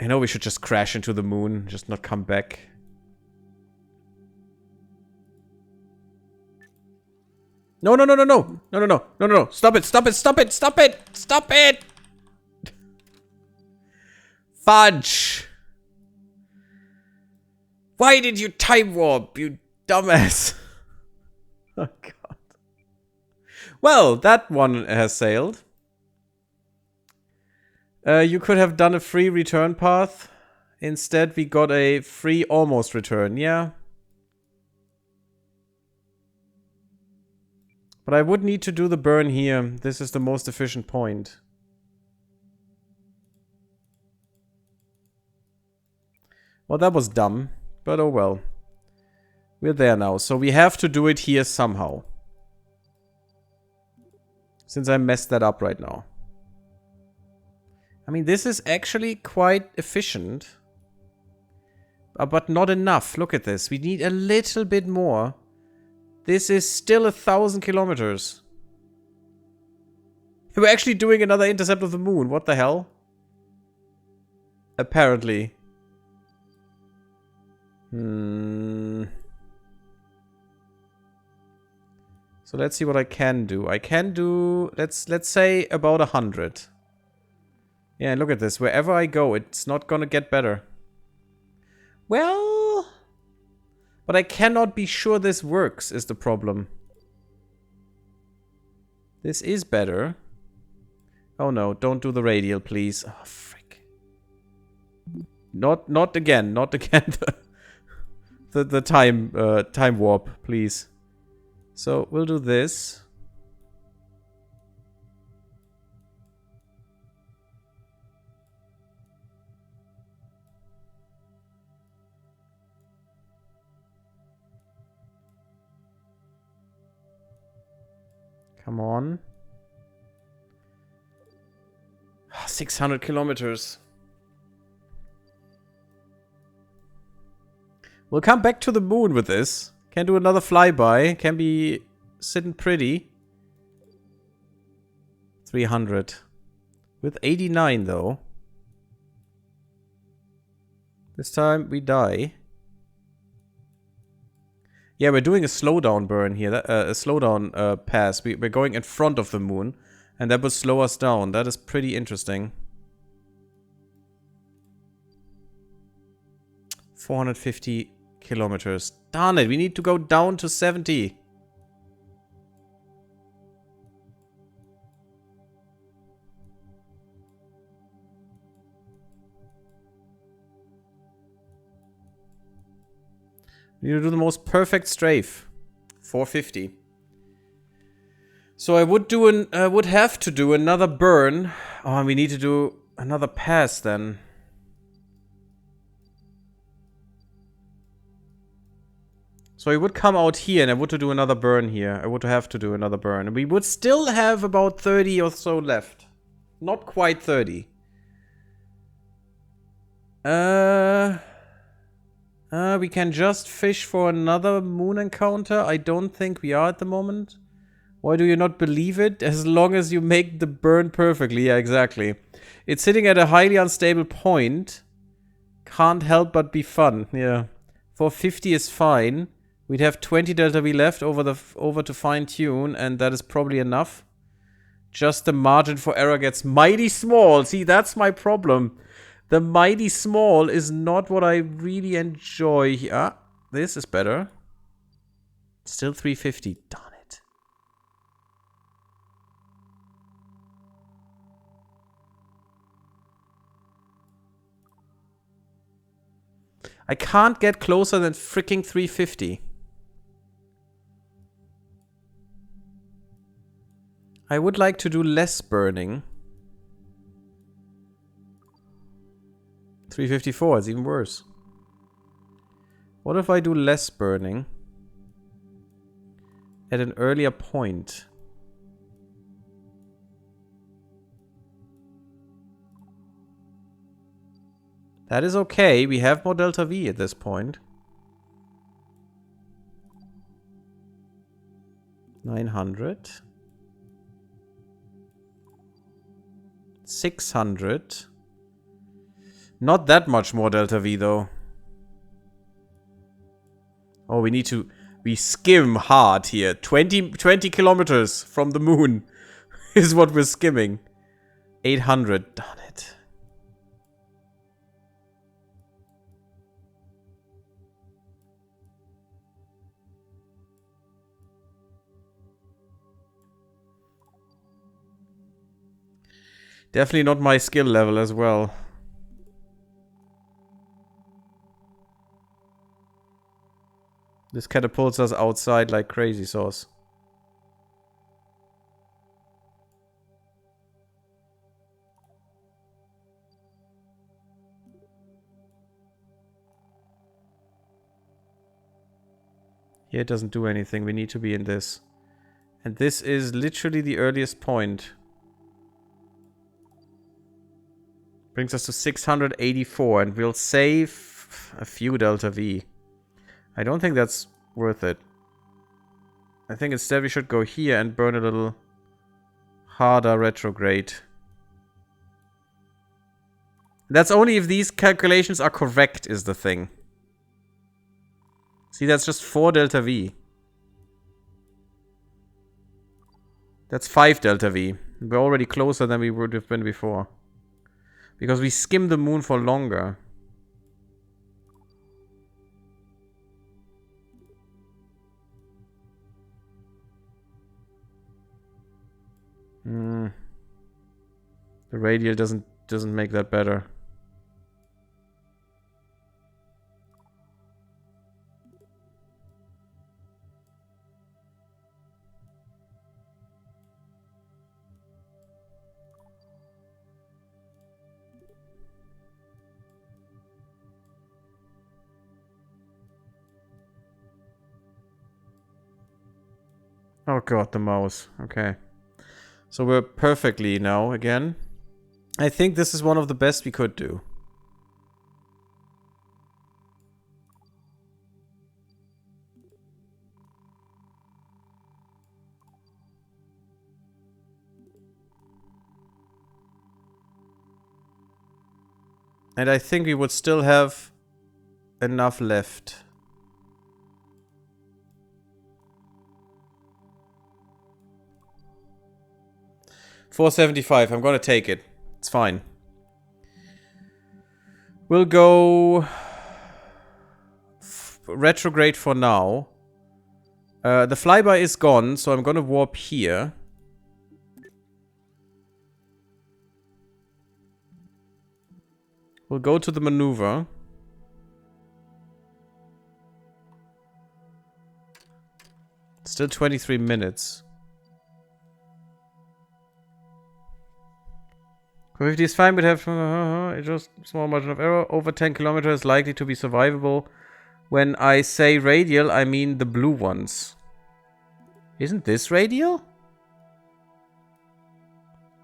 Speaker 1: I know we should just crash into the moon, just not come back. No, no, no, no, no. No, no, no. No, no, no. Stop it, stop it, stop it, stop it! Stop it! Fudge! Why did you time warp, you dumbass? Oh, God. Well, that one has sailed. You could have done a free return path. Instead, we got a free almost return, yeah. But I would need to do the burn here. This is the most efficient point. Well, that was dumb. But oh well. We're there now. So we have to do it here somehow. Since I messed that up right now. I mean, this is actually quite efficient. But not enough. Look at this. We need a little bit more. This is still 1,000 kilometers. We're actually doing another intercept of the moon. What the hell? Apparently. So let's see what I can do. I can do, let's say about 100. Yeah, look at this. Wherever I go, it's not gonna get better. Well, but I cannot be sure this works, is the problem. This is better. Oh no, don't do the radial, please. Oh, frick. Not again, not again. the time warp, please. So, we'll do this. Come on. 600 kilometers. We'll come back to the moon with this. Can do another flyby. Can be sitting pretty. 300. With 89 though. This time we die. Yeah, we're doing a slowdown burn here. A slowdown pass. We're going in front of the moon. And that will slow us down. That is pretty interesting. 450 kilometers. Darn it, we need to go down to 70. We need to do the most perfect strafe. 450. So I would have to do another burn. Oh, and we need to do another pass then. So I would come out here and I would to do another burn here. I would have to do another burn. And we would still have about 30 or so left. Not quite 30. We can just fish for another moon encounter. I don't think we are at the moment. Why do you not believe it? As long as you make the burn perfectly. Yeah, exactly. It's sitting at a highly unstable point. Can't help but be fun. Yeah. 450 is fine. We'd have 20 delta V left over to fine tune, and that is probably enough. Just the margin for error gets mighty small. See, that's my problem. The mighty small is not what I really enjoy here. Ah, this is better. Still 350. Darn it. I can't get closer than freaking 350. I would like to do less burning. 354 is even worse. What if I do less burning at an earlier point? That is okay. We have more delta V at this point. 900. 600. Not that much more delta V though. Oh, we skim hard here. 20 kilometers from the moon is what we're skimming. 800. Darn it. Definitely not my skill level as well. This catapults us outside like crazy sauce. Here it doesn't do anything. We need to be in this. And this is literally the earliest point. Brings us to 684 and we'll save a few delta V. I don't think that's worth it. I think instead we should go here and burn a little harder retrograde. That's only if these calculations are correct is the thing. See, that's just 4 delta V. That's 5 delta V. We're already closer than we would have been before. Because we skim the moon for longer. The radial doesn't make that better. Oh god, the mouse. Okay. So we're perfectly now again. I think this is one of the best we could do. And I think we would still have enough left. $475. I'm gonna take it. It's fine. We'll go retrograde for now. The flyby is gone, so I'm gonna warp here. We'll go to the maneuver. Still 23 minutes. Gravity is fine, but have just small margin of error. Over 10 kilometers is likely to be survivable. When I say radial, I mean the blue ones. Isn't this radial?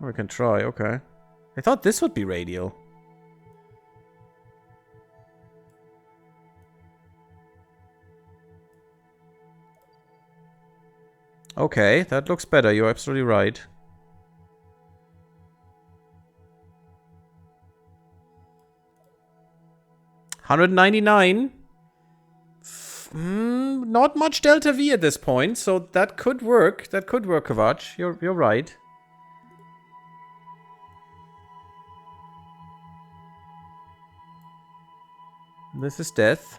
Speaker 1: We can try, okay. I thought this would be radial. Okay, that looks better. You're absolutely right. $199. Not much delta V at this point, so that could work. That could work, Kavach. You're right. This is death.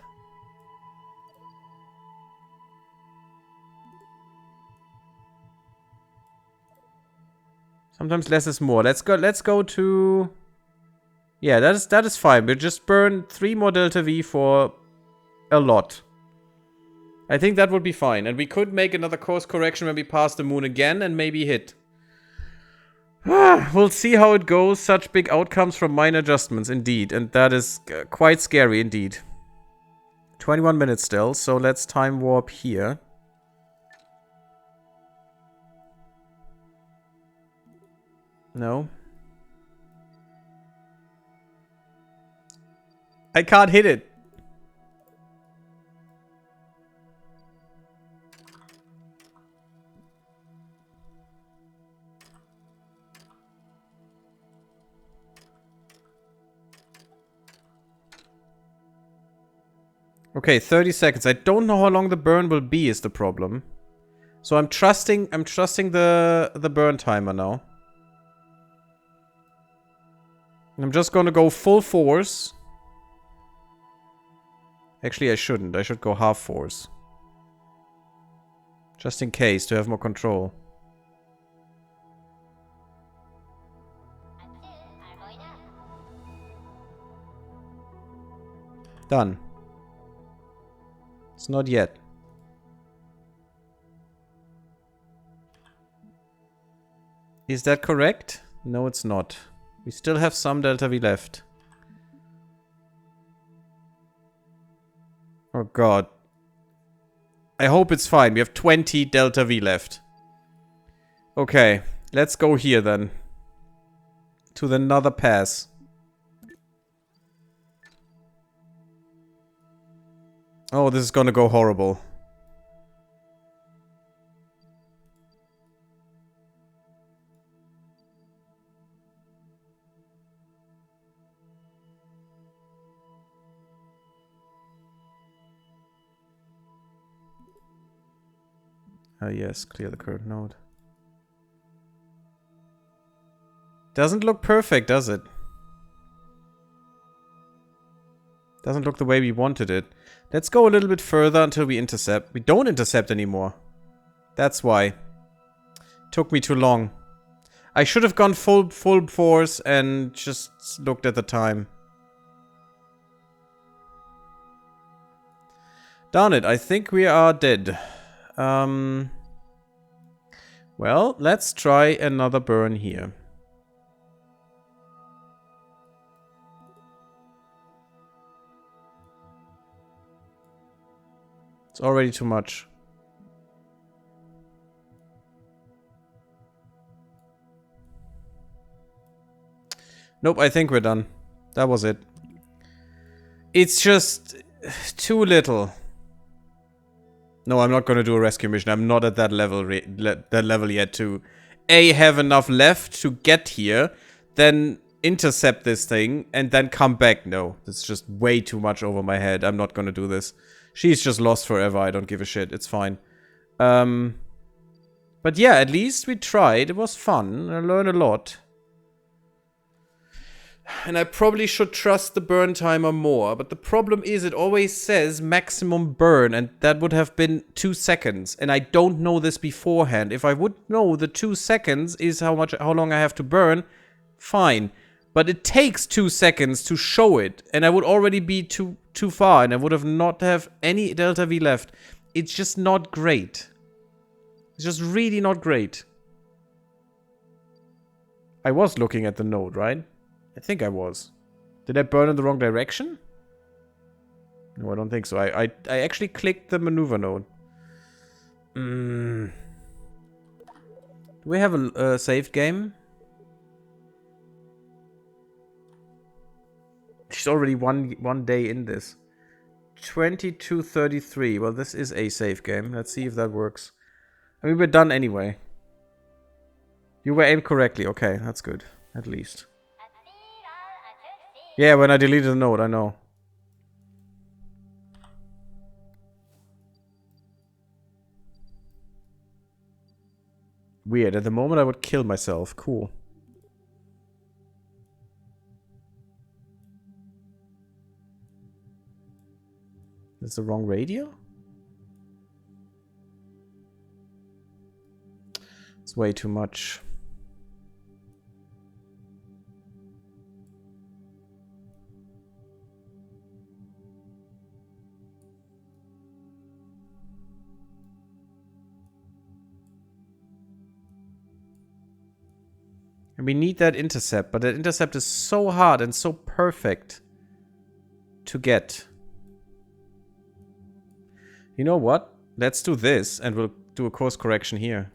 Speaker 1: Sometimes less is more. Let's go to... Yeah, that is fine. We'll just burn 3 more delta V for a lot. I think that would be fine. And we could make another course correction when we pass the moon again and maybe hit. We'll see how it goes. Such big outcomes from minor adjustments, indeed. And that is quite scary, indeed. 21 minutes still, so let's time warp here. No. I can't hit it. Okay, 30 seconds. I don't know how long the burn will be is the problem. So I'm trusting the burn timer now. I'm just gonna go full force. Actually, I shouldn't. I should go half force. Just in case, to have more control. Done. It's not yet. Is that correct? No, it's not. We still have some delta V left. Oh god. I hope it's fine. We have 20 delta V left. Okay, let's go here then. To the another pass. Oh, this is gonna go horrible. Yes, clear the current node. Doesn't look perfect, does it? Doesn't look the way we wanted it. Let's go a little bit further until we intercept. We don't intercept anymore. That's why. Took me too long. I should have gone full force and just looked at the time. Darn it, I think we are dead. Well, let's try another burn here. It's already too much. Nope, I think we're done. That was it. It's just too little. No, I'm not going to do a rescue mission. I'm not at that level yet to A, have enough left to get here, then intercept this thing, and then come back. No, that's just way too much over my head. I'm not going to do this. She's just lost forever. I don't give a shit. It's fine. But yeah, at least we tried. It was fun. I learned a lot. And I probably should trust the burn timer more. But the problem is it always says maximum burn. And that would have been 2 seconds. And I don't know this beforehand. If I would know the 2 seconds is how long I have to burn, fine. But it takes 2 seconds to show it. And I would already be too far. And I would have not have any delta V left. It's just not great. It's just really not great. I was looking at the node, right? I think I was. Did I burn in the wrong direction? No, I don't think so. I actually clicked the maneuver node. Do we have a saved game? She's already one day in this. 22:33. Well, this is a save game. Let's see if that works. I mean, we're done anyway. You were aimed correctly. Okay, that's good. At least. Yeah, when I deleted the node, I know. Weird. At the moment, I would kill myself. Cool. That's the wrong radio? It's way too much. And we need that intercept, but that intercept is so hard and so perfect to get. You know what? Let's do this, and we'll do a course correction here.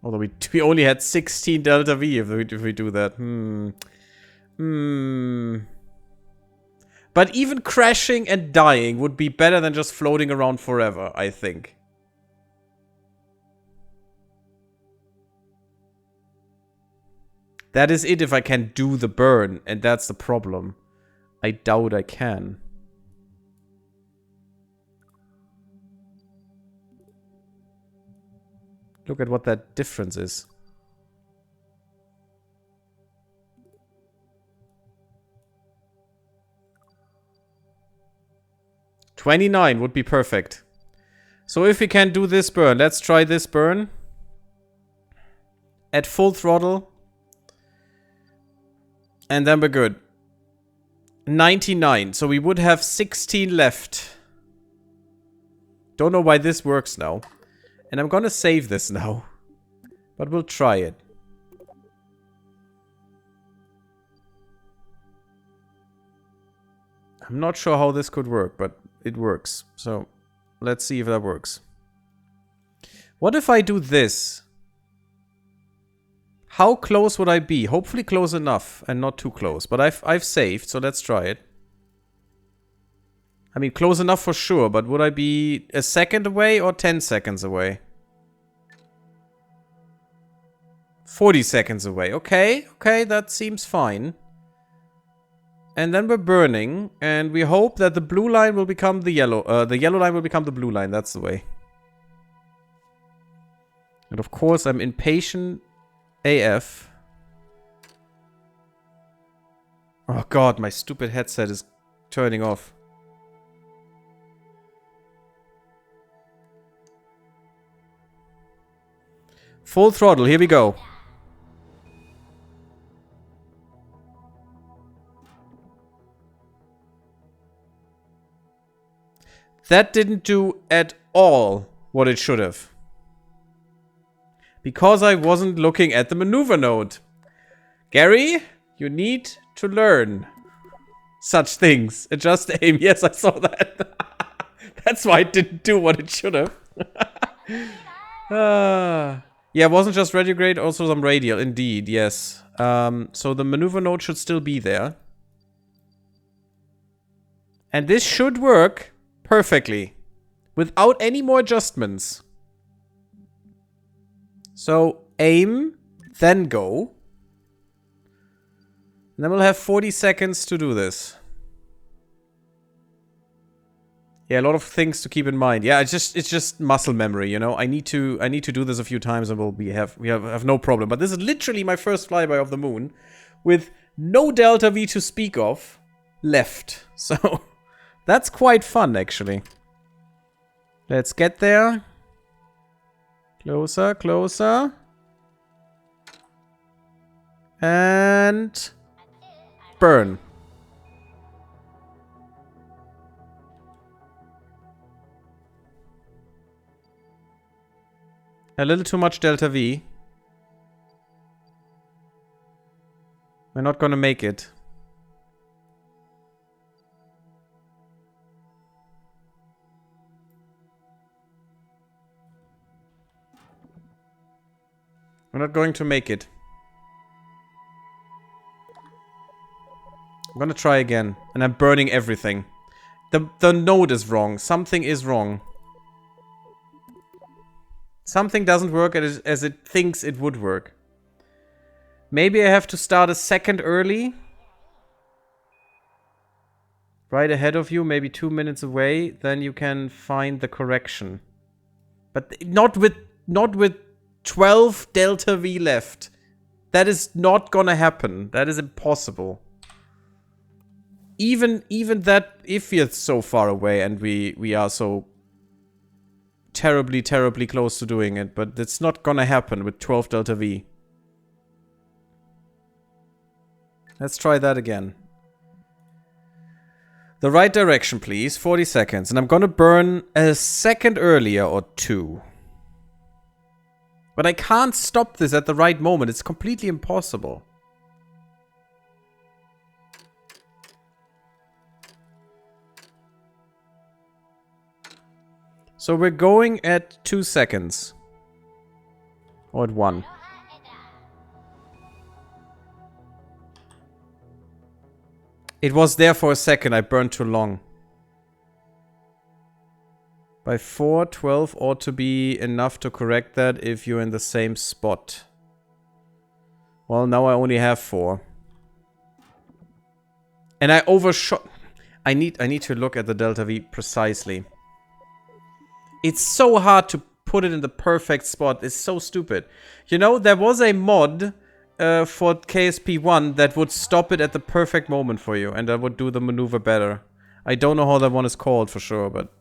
Speaker 1: Although we only had 16 delta V if we do that. But even crashing and dying would be better than just floating around forever, I think. That is it if I can do the burn, and that's the problem. I doubt I can. Look at what that difference is. $29 would be perfect. So if we can do this burn, let's try this burn. At full throttle. And then we're good. 99. So we would have 16 left. Don't know why this works now. And I'm gonna save this now. But we'll try it. I'm not sure how this could work, but it works. So let's see if that works. What if I do this? How close would I be? Hopefully close enough and not too close. But I've saved, so let's try it. I mean, close enough for sure, but would I be a second away or 10 seconds away? 40 seconds away. Okay, okay, that seems fine. And then we're burning, and we hope that the blue line will become the yellow line will become the blue line. That's the way. And of course, I'm impatient AF. Oh god, my stupid headset is turning off. Full throttle, here we go. That didn't do at all what it should have. Because I wasn't looking at the maneuver node. Gary, you need to learn such things. Adjust aim. Yes, I saw that. That's why it didn't do what it should have. Yeah, it wasn't just retrograde, also some radial. Indeed, yes. So the maneuver node should still be there. And this should work perfectly. Without any more adjustments. So, aim, then go. And then we'll have 40 seconds to do this. Yeah, a lot of things to keep in mind. Yeah, it's just muscle memory, you know. I need to do this a few times and we have no problem. But this is literally my first flyby of the moon with no delta V to speak of left. So, that's quite fun actually. Let's get there. Closer, closer. And burn. A little too much delta V. We're not gonna make it. We're not going to make it. I'm gonna try again. And I'm burning everything. The node is wrong. Something is wrong. Something doesn't work as it thinks it would work. Maybe I have to start a second early. Right ahead of you, maybe 2 minutes away. Then you can find the correction. But not with 12 delta V left. That is not gonna happen. That is impossible. Even that, if we're so far away and we are so terribly close to doing it, but it's not gonna happen with 12 delta V. Let's try that again. The right direction, please. 40 seconds. And I'm gonna burn a second earlier or 2. But I can't stop this at the right moment. It's completely impossible. So we're going at 2 seconds. Or at 1. It was there for a second. I burned too long. By 4, 12 ought to be enough to correct that if you're in the same spot. Well, now I only have 4. And I overshot. I need to look at the delta V precisely. It's so hard to put it in the perfect spot. It's so stupid. You know, there was a mod for KSP1 that would stop it at the perfect moment for you. And that would do the maneuver better. I don't know how that one is called for sure, but...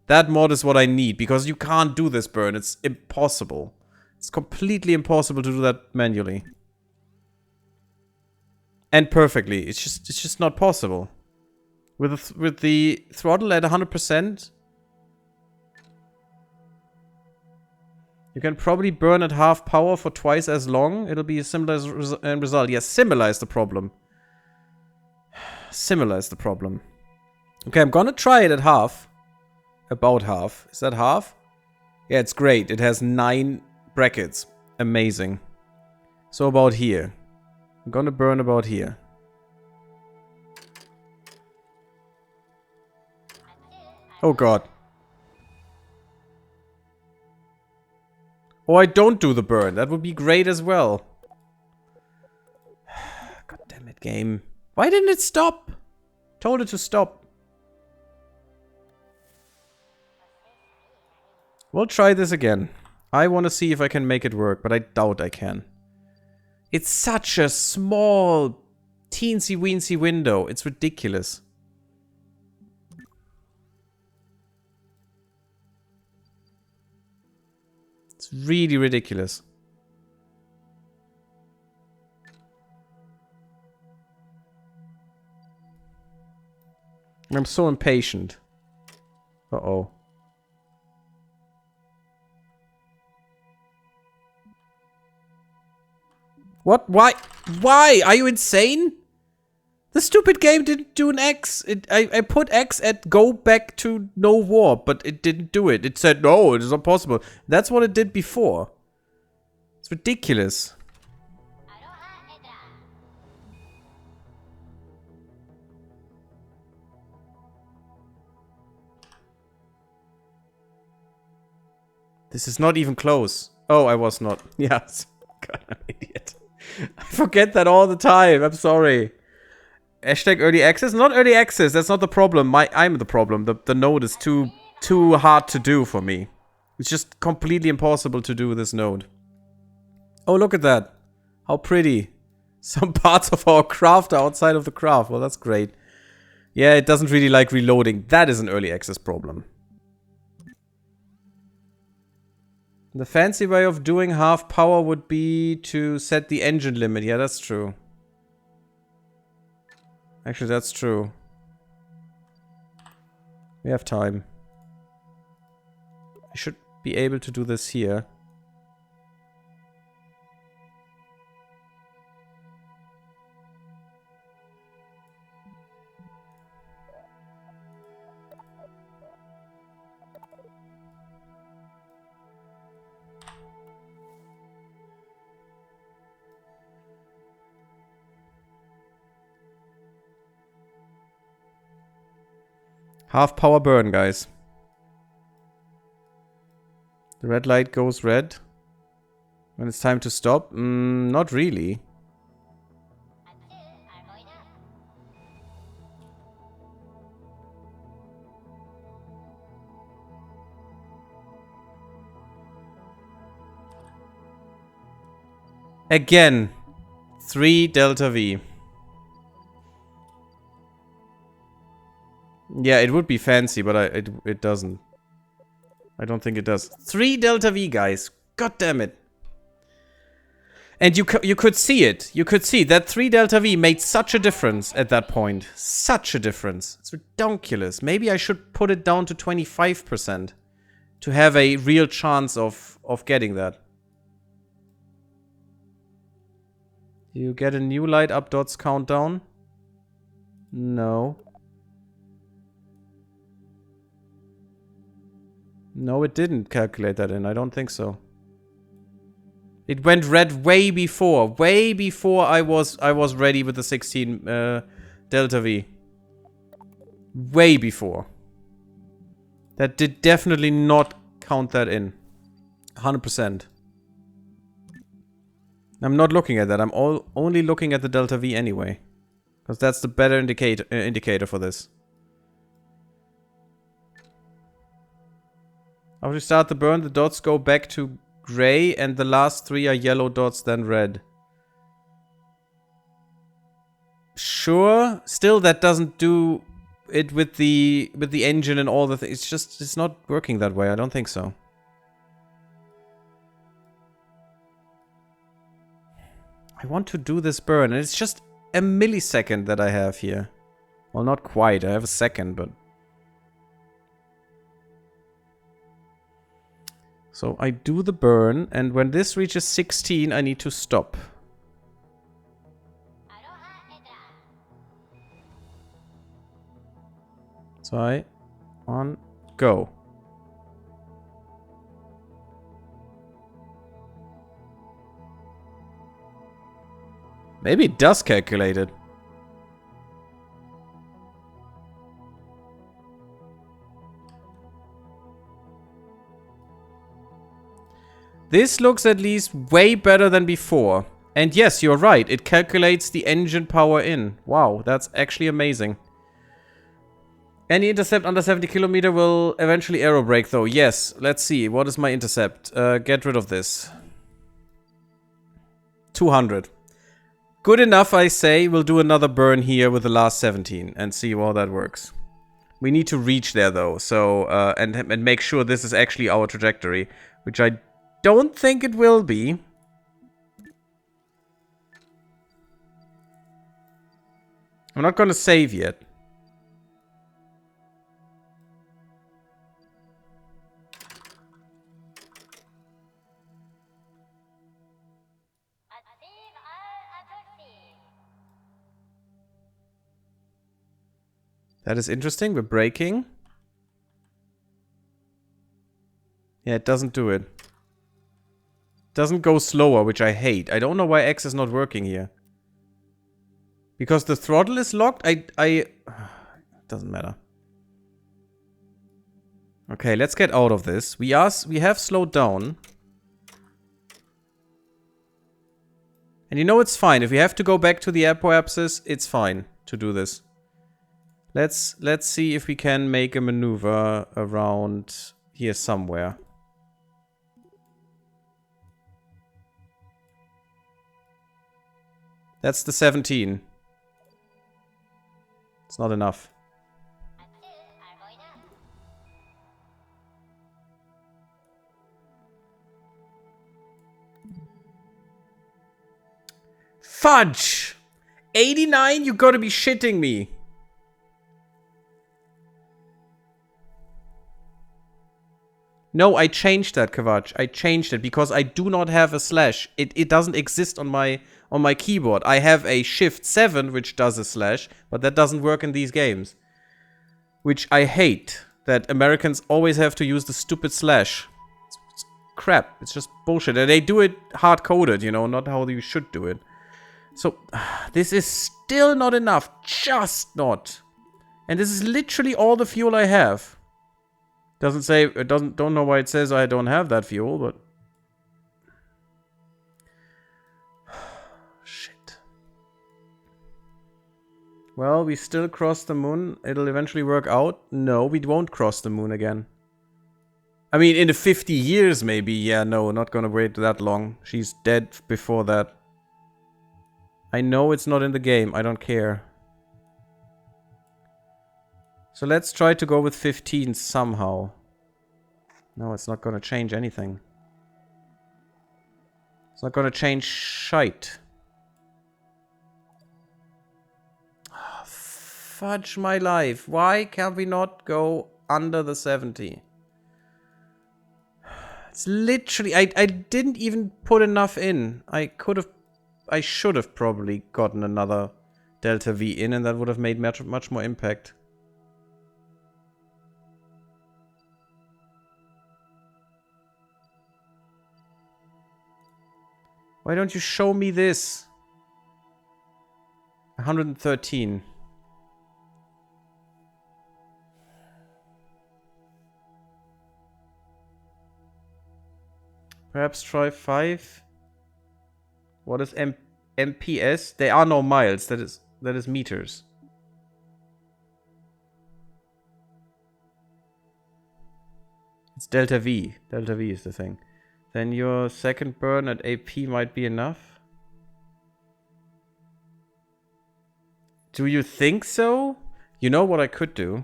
Speaker 1: that mod is what I need, because you can't do this burn. It's impossible. It's completely impossible to do that manually. And perfectly. It's just not possible. With the throttle at 100%, you can probably burn at half power for twice as long. It'll be a similar result. Yes, similar is the problem. Similar is the problem. Okay, I'm gonna try it at half. About half. Is that half? Yeah, it's great. It has 9 brackets. Amazing. So about here. I'm gonna burn about here. Oh god. Or I don't do the burn. That would be great as well. God damn it, game. Why didn't it stop? Told it to stop. We'll try this again. I want to see if I can make it work, but I doubt I can. It's such a small, teensy-weensy window. It's ridiculous. It's really ridiculous. I'm so impatient. Uh-oh. What? Why? Why? Are you insane? The stupid game didn't do an X. I put X at go back to no warp, but it didn't do it. It said, no, it is not possible. That's what it did before. It's ridiculous. This is not even close. Oh, I was not. Yes. God, I'm an idiot. I forget that all the time. I'm sorry. Hashtag early access? Not early access. That's not the problem. I'm the problem. The node is too hard to do for me. It's just completely impossible to do this node. Oh, look at that. How pretty. Some parts of our craft are outside of the craft. Well, that's great. Yeah, it doesn't really like reloading. That is an early access problem. The fancy way of doing half power would be to set the engine limit. Yeah, that's true. Actually, that's true. We have time. I should be able to do this here. Half power burn, guys. The red light goes red. When it's time to stop? Not really. Again. 3 delta V. Yeah, it would be fancy, but it doesn't. I don't think it does. 3 delta V, guys. God damn it. And you could see it. You could see that 3 delta V made such a difference at that point. Such a difference. It's ridiculous. Maybe I should put it down to 25% to have a real chance of getting that. You get a new light up dots countdown? No. No, it didn't calculate that in. I don't think so. It went red way before. Way before I was ready with the 16 delta V. Way before. That did definitely not count that in. 100%. I'm not looking at that. I'm only looking at the delta V anyway. Because that's the better indicator for this. After you start the burn, the dots go back to gray and the last 3 are yellow dots, then red. Sure. Still, that doesn't do it with the engine and all the things. It's not working that way. I don't think so. I want to do this burn, and it's just a millisecond that I have here. Well, not quite. I have a second, but... So I do the burn, and when this reaches 16, I need to stop. So go. Maybe it does calculate it. This looks at least way better than before. And yes, you're right. It calculates the engine power in. Wow, that's actually amazing. Any intercept under 70 km will eventually aerobrake though. Yes, let's see. What is my intercept? Get rid of this. 200. Good enough, I say. We'll do another burn here with the last 17 and see how that works. We need to reach there though, so and make sure this is actually our trajectory, which I don't think it will be. I'm not going to save yet. That is interesting. We're braking. Yeah, it doesn't do it. Doesn't go slower, which I hate. I don't know why X is not working here. Because the throttle is locked? It doesn't matter. Okay, let's get out of this. We have slowed down. And you know it's fine. If we have to go back to the apoapsis, it's fine to do this. Let's see if we can make a maneuver around here somewhere. That's the 17. It's not enough. Fudge! 89? You gotta be shitting me. No, I changed that, Kavach. I changed it because I do not have a slash. It doesn't exist on my keyboard. I have a Shift 7 which does a slash, but that doesn't work in these games. Which I hate. That Americans always have to use the stupid slash. It's crap. It's just bullshit. And they do it hard-coded, you know, not how you should do it. So, this is still not enough. Just not. And this is literally all the fuel I have. Doesn't say, it don't know why it says I don't have that fuel, but... Shit. Well, we still cross the moon. It'll eventually work out. No, we won't cross the moon again. I mean, in the 50 years maybe. Yeah, no, not gonna wait that long. She's dead before that. I know it's not in the game. I don't care. So let's try to go with 15 somehow. No, it's not gonna change anything. It's not gonna change shite. Oh, fudge my life. Why can't we not go under the 70? It's literally... I didn't even put enough in. I should have probably gotten another Delta V in, and that would have made much more impact. Why don't you show me this? 113. Perhaps try 5. What is MPS? There are no miles. That is meters. It's Delta V. Delta V is the thing. Then your second burn at AP might be enough. Do you think so? You know what I could do?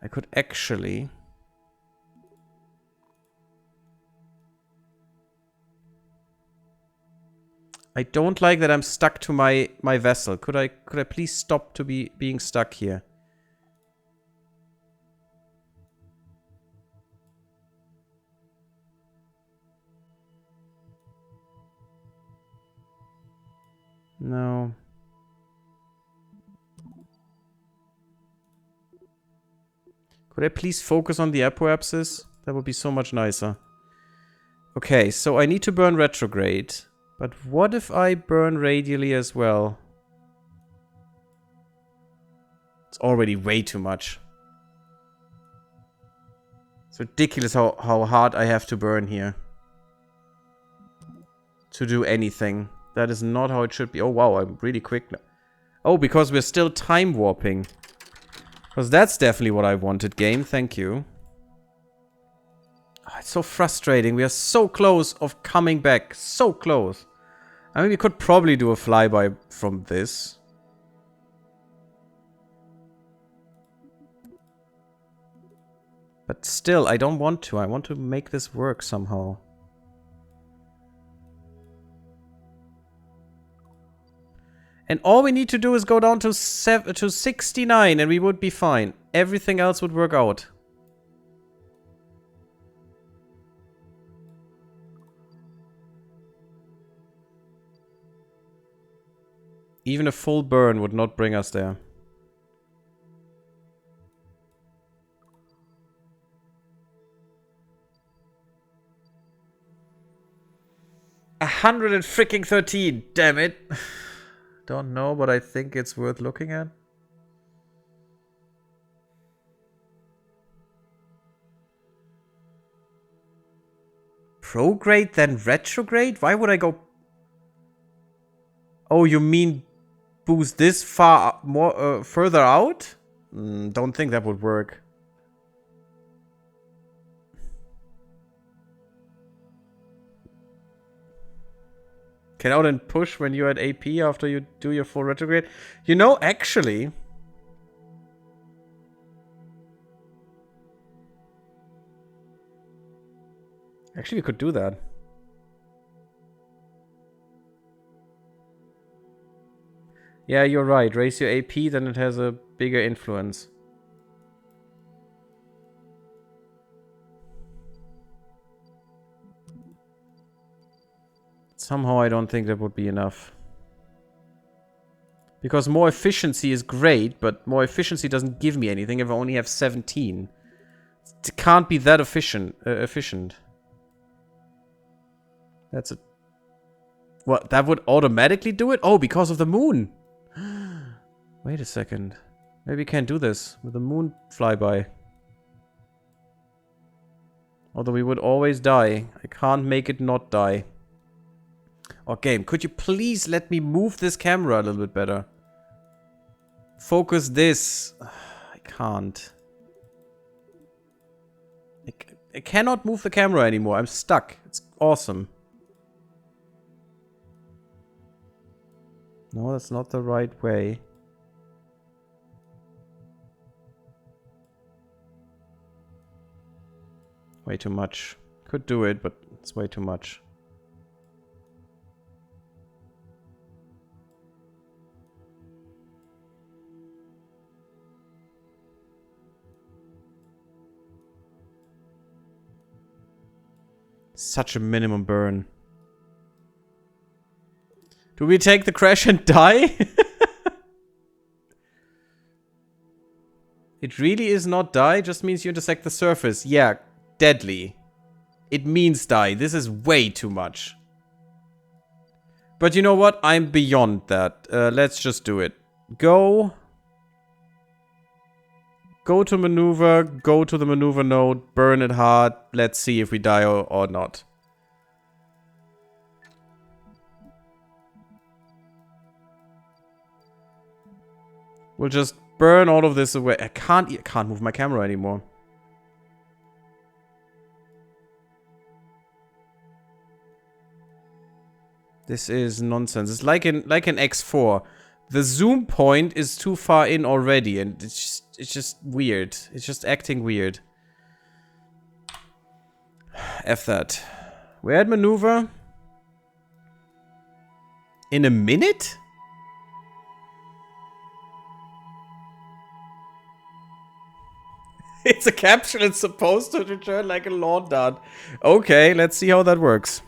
Speaker 1: I could actually... I don't like that I'm stuck to my vessel. Could I please stop to being stuck here? No. Could I please focus on the apoapsis? That would be so much nicer. Okay, so I need to burn retrograde. But what if I burn radially as well? It's already way too much. It's ridiculous how hard I have to burn here. To do anything. That is not how it should be. Oh wow, I'm really quick now. Oh, because we're still time warping. Because that's definitely what I wanted, game. Thank you. Oh, it's so frustrating. We are so close of coming back. So close. I mean, we could probably do a flyby from this. But still, I don't want to. I want to make this work somehow. And all we need to do is go down to 69 and we would be fine. Everything else would work out. Even a full burn would not bring us there. $113, damn it. Don't know, but I think it's worth looking at. Prograde, then retrograde? Why would I go... Oh, you mean boost this far more further out? Don't think that would work. Can out and push when you're at AP after you do your full retrograde? You know, actually... Actually, we could do that. Yeah, you're right. Raise your AP, then it has a bigger influence. Somehow I don't think that would be enough. Because more efficiency is great, but more efficiency doesn't give me anything if I only have 17. It can't be that efficient. That's a... What? That would automatically do it? Oh, because of the moon! Wait a second. Maybe we can't do this with the moon flyby. Although we would always die. I can't make it not die. Oh, game, could you please let me move this camera a little bit better? Focus this. I can't. I cannot move the camera anymore. I'm stuck. It's awesome. No, that's not the right way. Way too much. Could do it, but it's way too much. Such a minimum burn. Do we take the crash and die? It really is not die, just means you intersect the surface. Yeah, deadly. It means die. This is way too much. But you know what? I'm beyond that. Let's just do it. Go. Go to maneuver. Go to the maneuver node. Burn it hard. Let's see if we die or not. We'll just burn all of this away. I can't move my camera anymore. This is nonsense. It's like in X4. The zoom point is too far in already, and it's just weird. It's just acting weird. F that. We're at maneuver. In a minute? It's a capsule. It's supposed to return like a lawn dart. Okay, let's see how that works.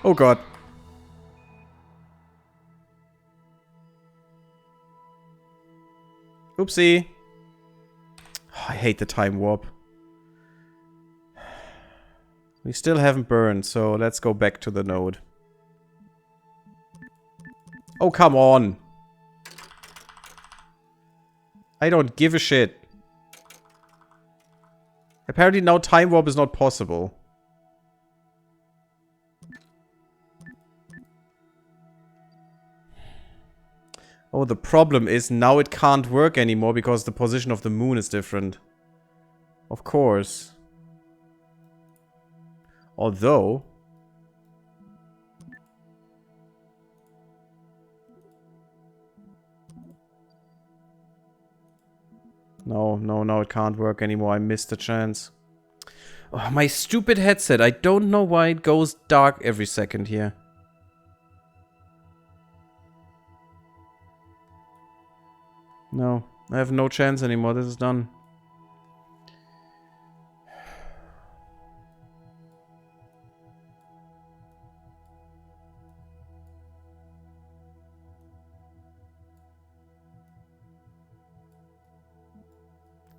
Speaker 1: Oh god. Oopsie. Oh, I hate the time warp. We still haven't burned, so let's go back to the node. Oh, come on. I don't give a shit. Apparently now time warp is not possible. Oh, the problem is now it can't work anymore because the position of the moon is different. Of course. Although... No, it can't work anymore. I missed the chance. Oh, my stupid headset. I don't know why it goes dark every second here. No, I have no chance anymore. This is done.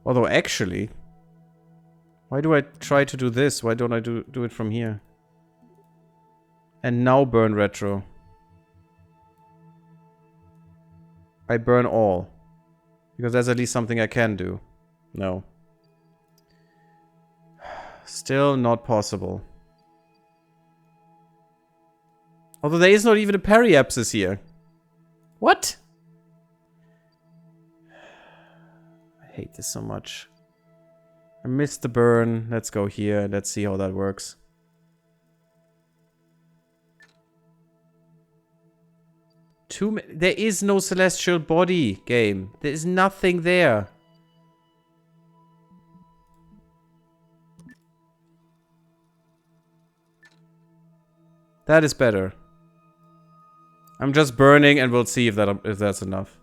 Speaker 1: Although, actually... Why do I try to do this? Why don't I do it from here? And now burn retro. I burn all. Because that's at least something I can do. No. Still not possible. Although there is not even a periapsis here. What? I hate this so much. I missed the burn. Let's go here. Let's see how that works. There is no celestial body game. There is nothing there. That is better. I'm just burning and we'll see if that's enough.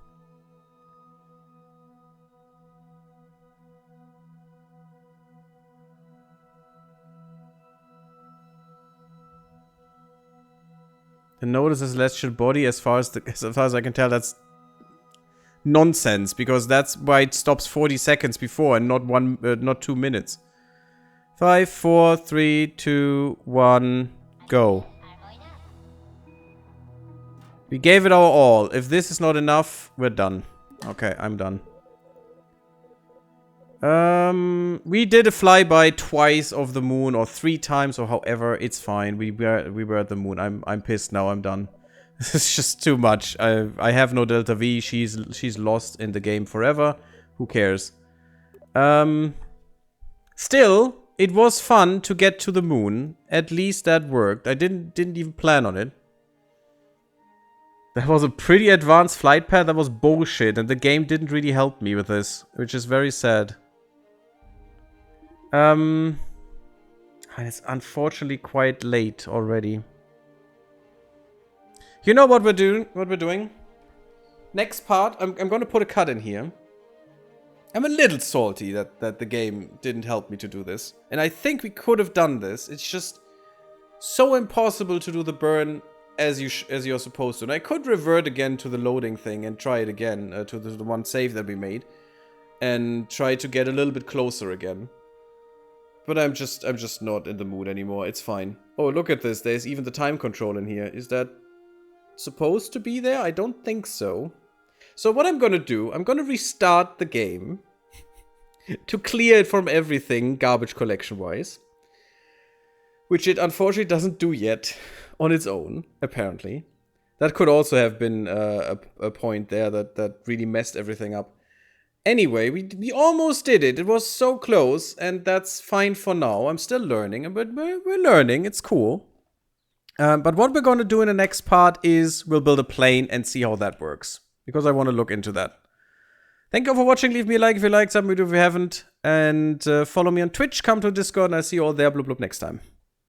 Speaker 1: The node is a celestial body, as far as I can tell. That's nonsense, because that's why it stops 40 seconds before and not 2 minutes. 5, 4, 3, 2, 1, go. We gave it our all. If this is not enough, we're done. Okay, I'm done. We did a flyby twice of the moon, or 3 times, or however. It's fine. We were at the moon. I'm pissed now. I'm done. This is just too much. I have no Delta V. She's lost in the game forever. Who cares? Still, it was fun to get to the moon. At least that worked. I didn't even plan on it. That was a pretty advanced flight path. That was bullshit, and the game didn't really help me with this, which is very sad. It's unfortunately quite late already. You know what we're doing? Next part, I'm gonna put a cut in here. I'm a little salty that the game didn't help me to do this. And I think we could have done this. It's just so impossible to do the burn as you're supposed to. And I could revert again to the loading thing and try it again, to the one save that we made. And try to get a little bit closer again. But I'm just not in the mood anymore. It's fine. Oh, look at this. There's even the time control in here. Is that supposed to be there? I don't think so. So what I'm gonna do, I'm gonna restart the game to clear it from everything garbage collection wise. Which it unfortunately doesn't do yet on its own, apparently. That could also have been a point there that really messed everything up. Anyway, we almost did it. It was so close, and that's fine for now. I'm still learning, but we're learning. It's cool. But what we're going to do in the next part is we'll build a plane and see how that works. Because I want to look into that. Thank you all for watching. Leave me a like if you like, subscribe if you haven't. And follow me on Twitch, come to Discord, and I'll see you all there. Bloop bloop next time.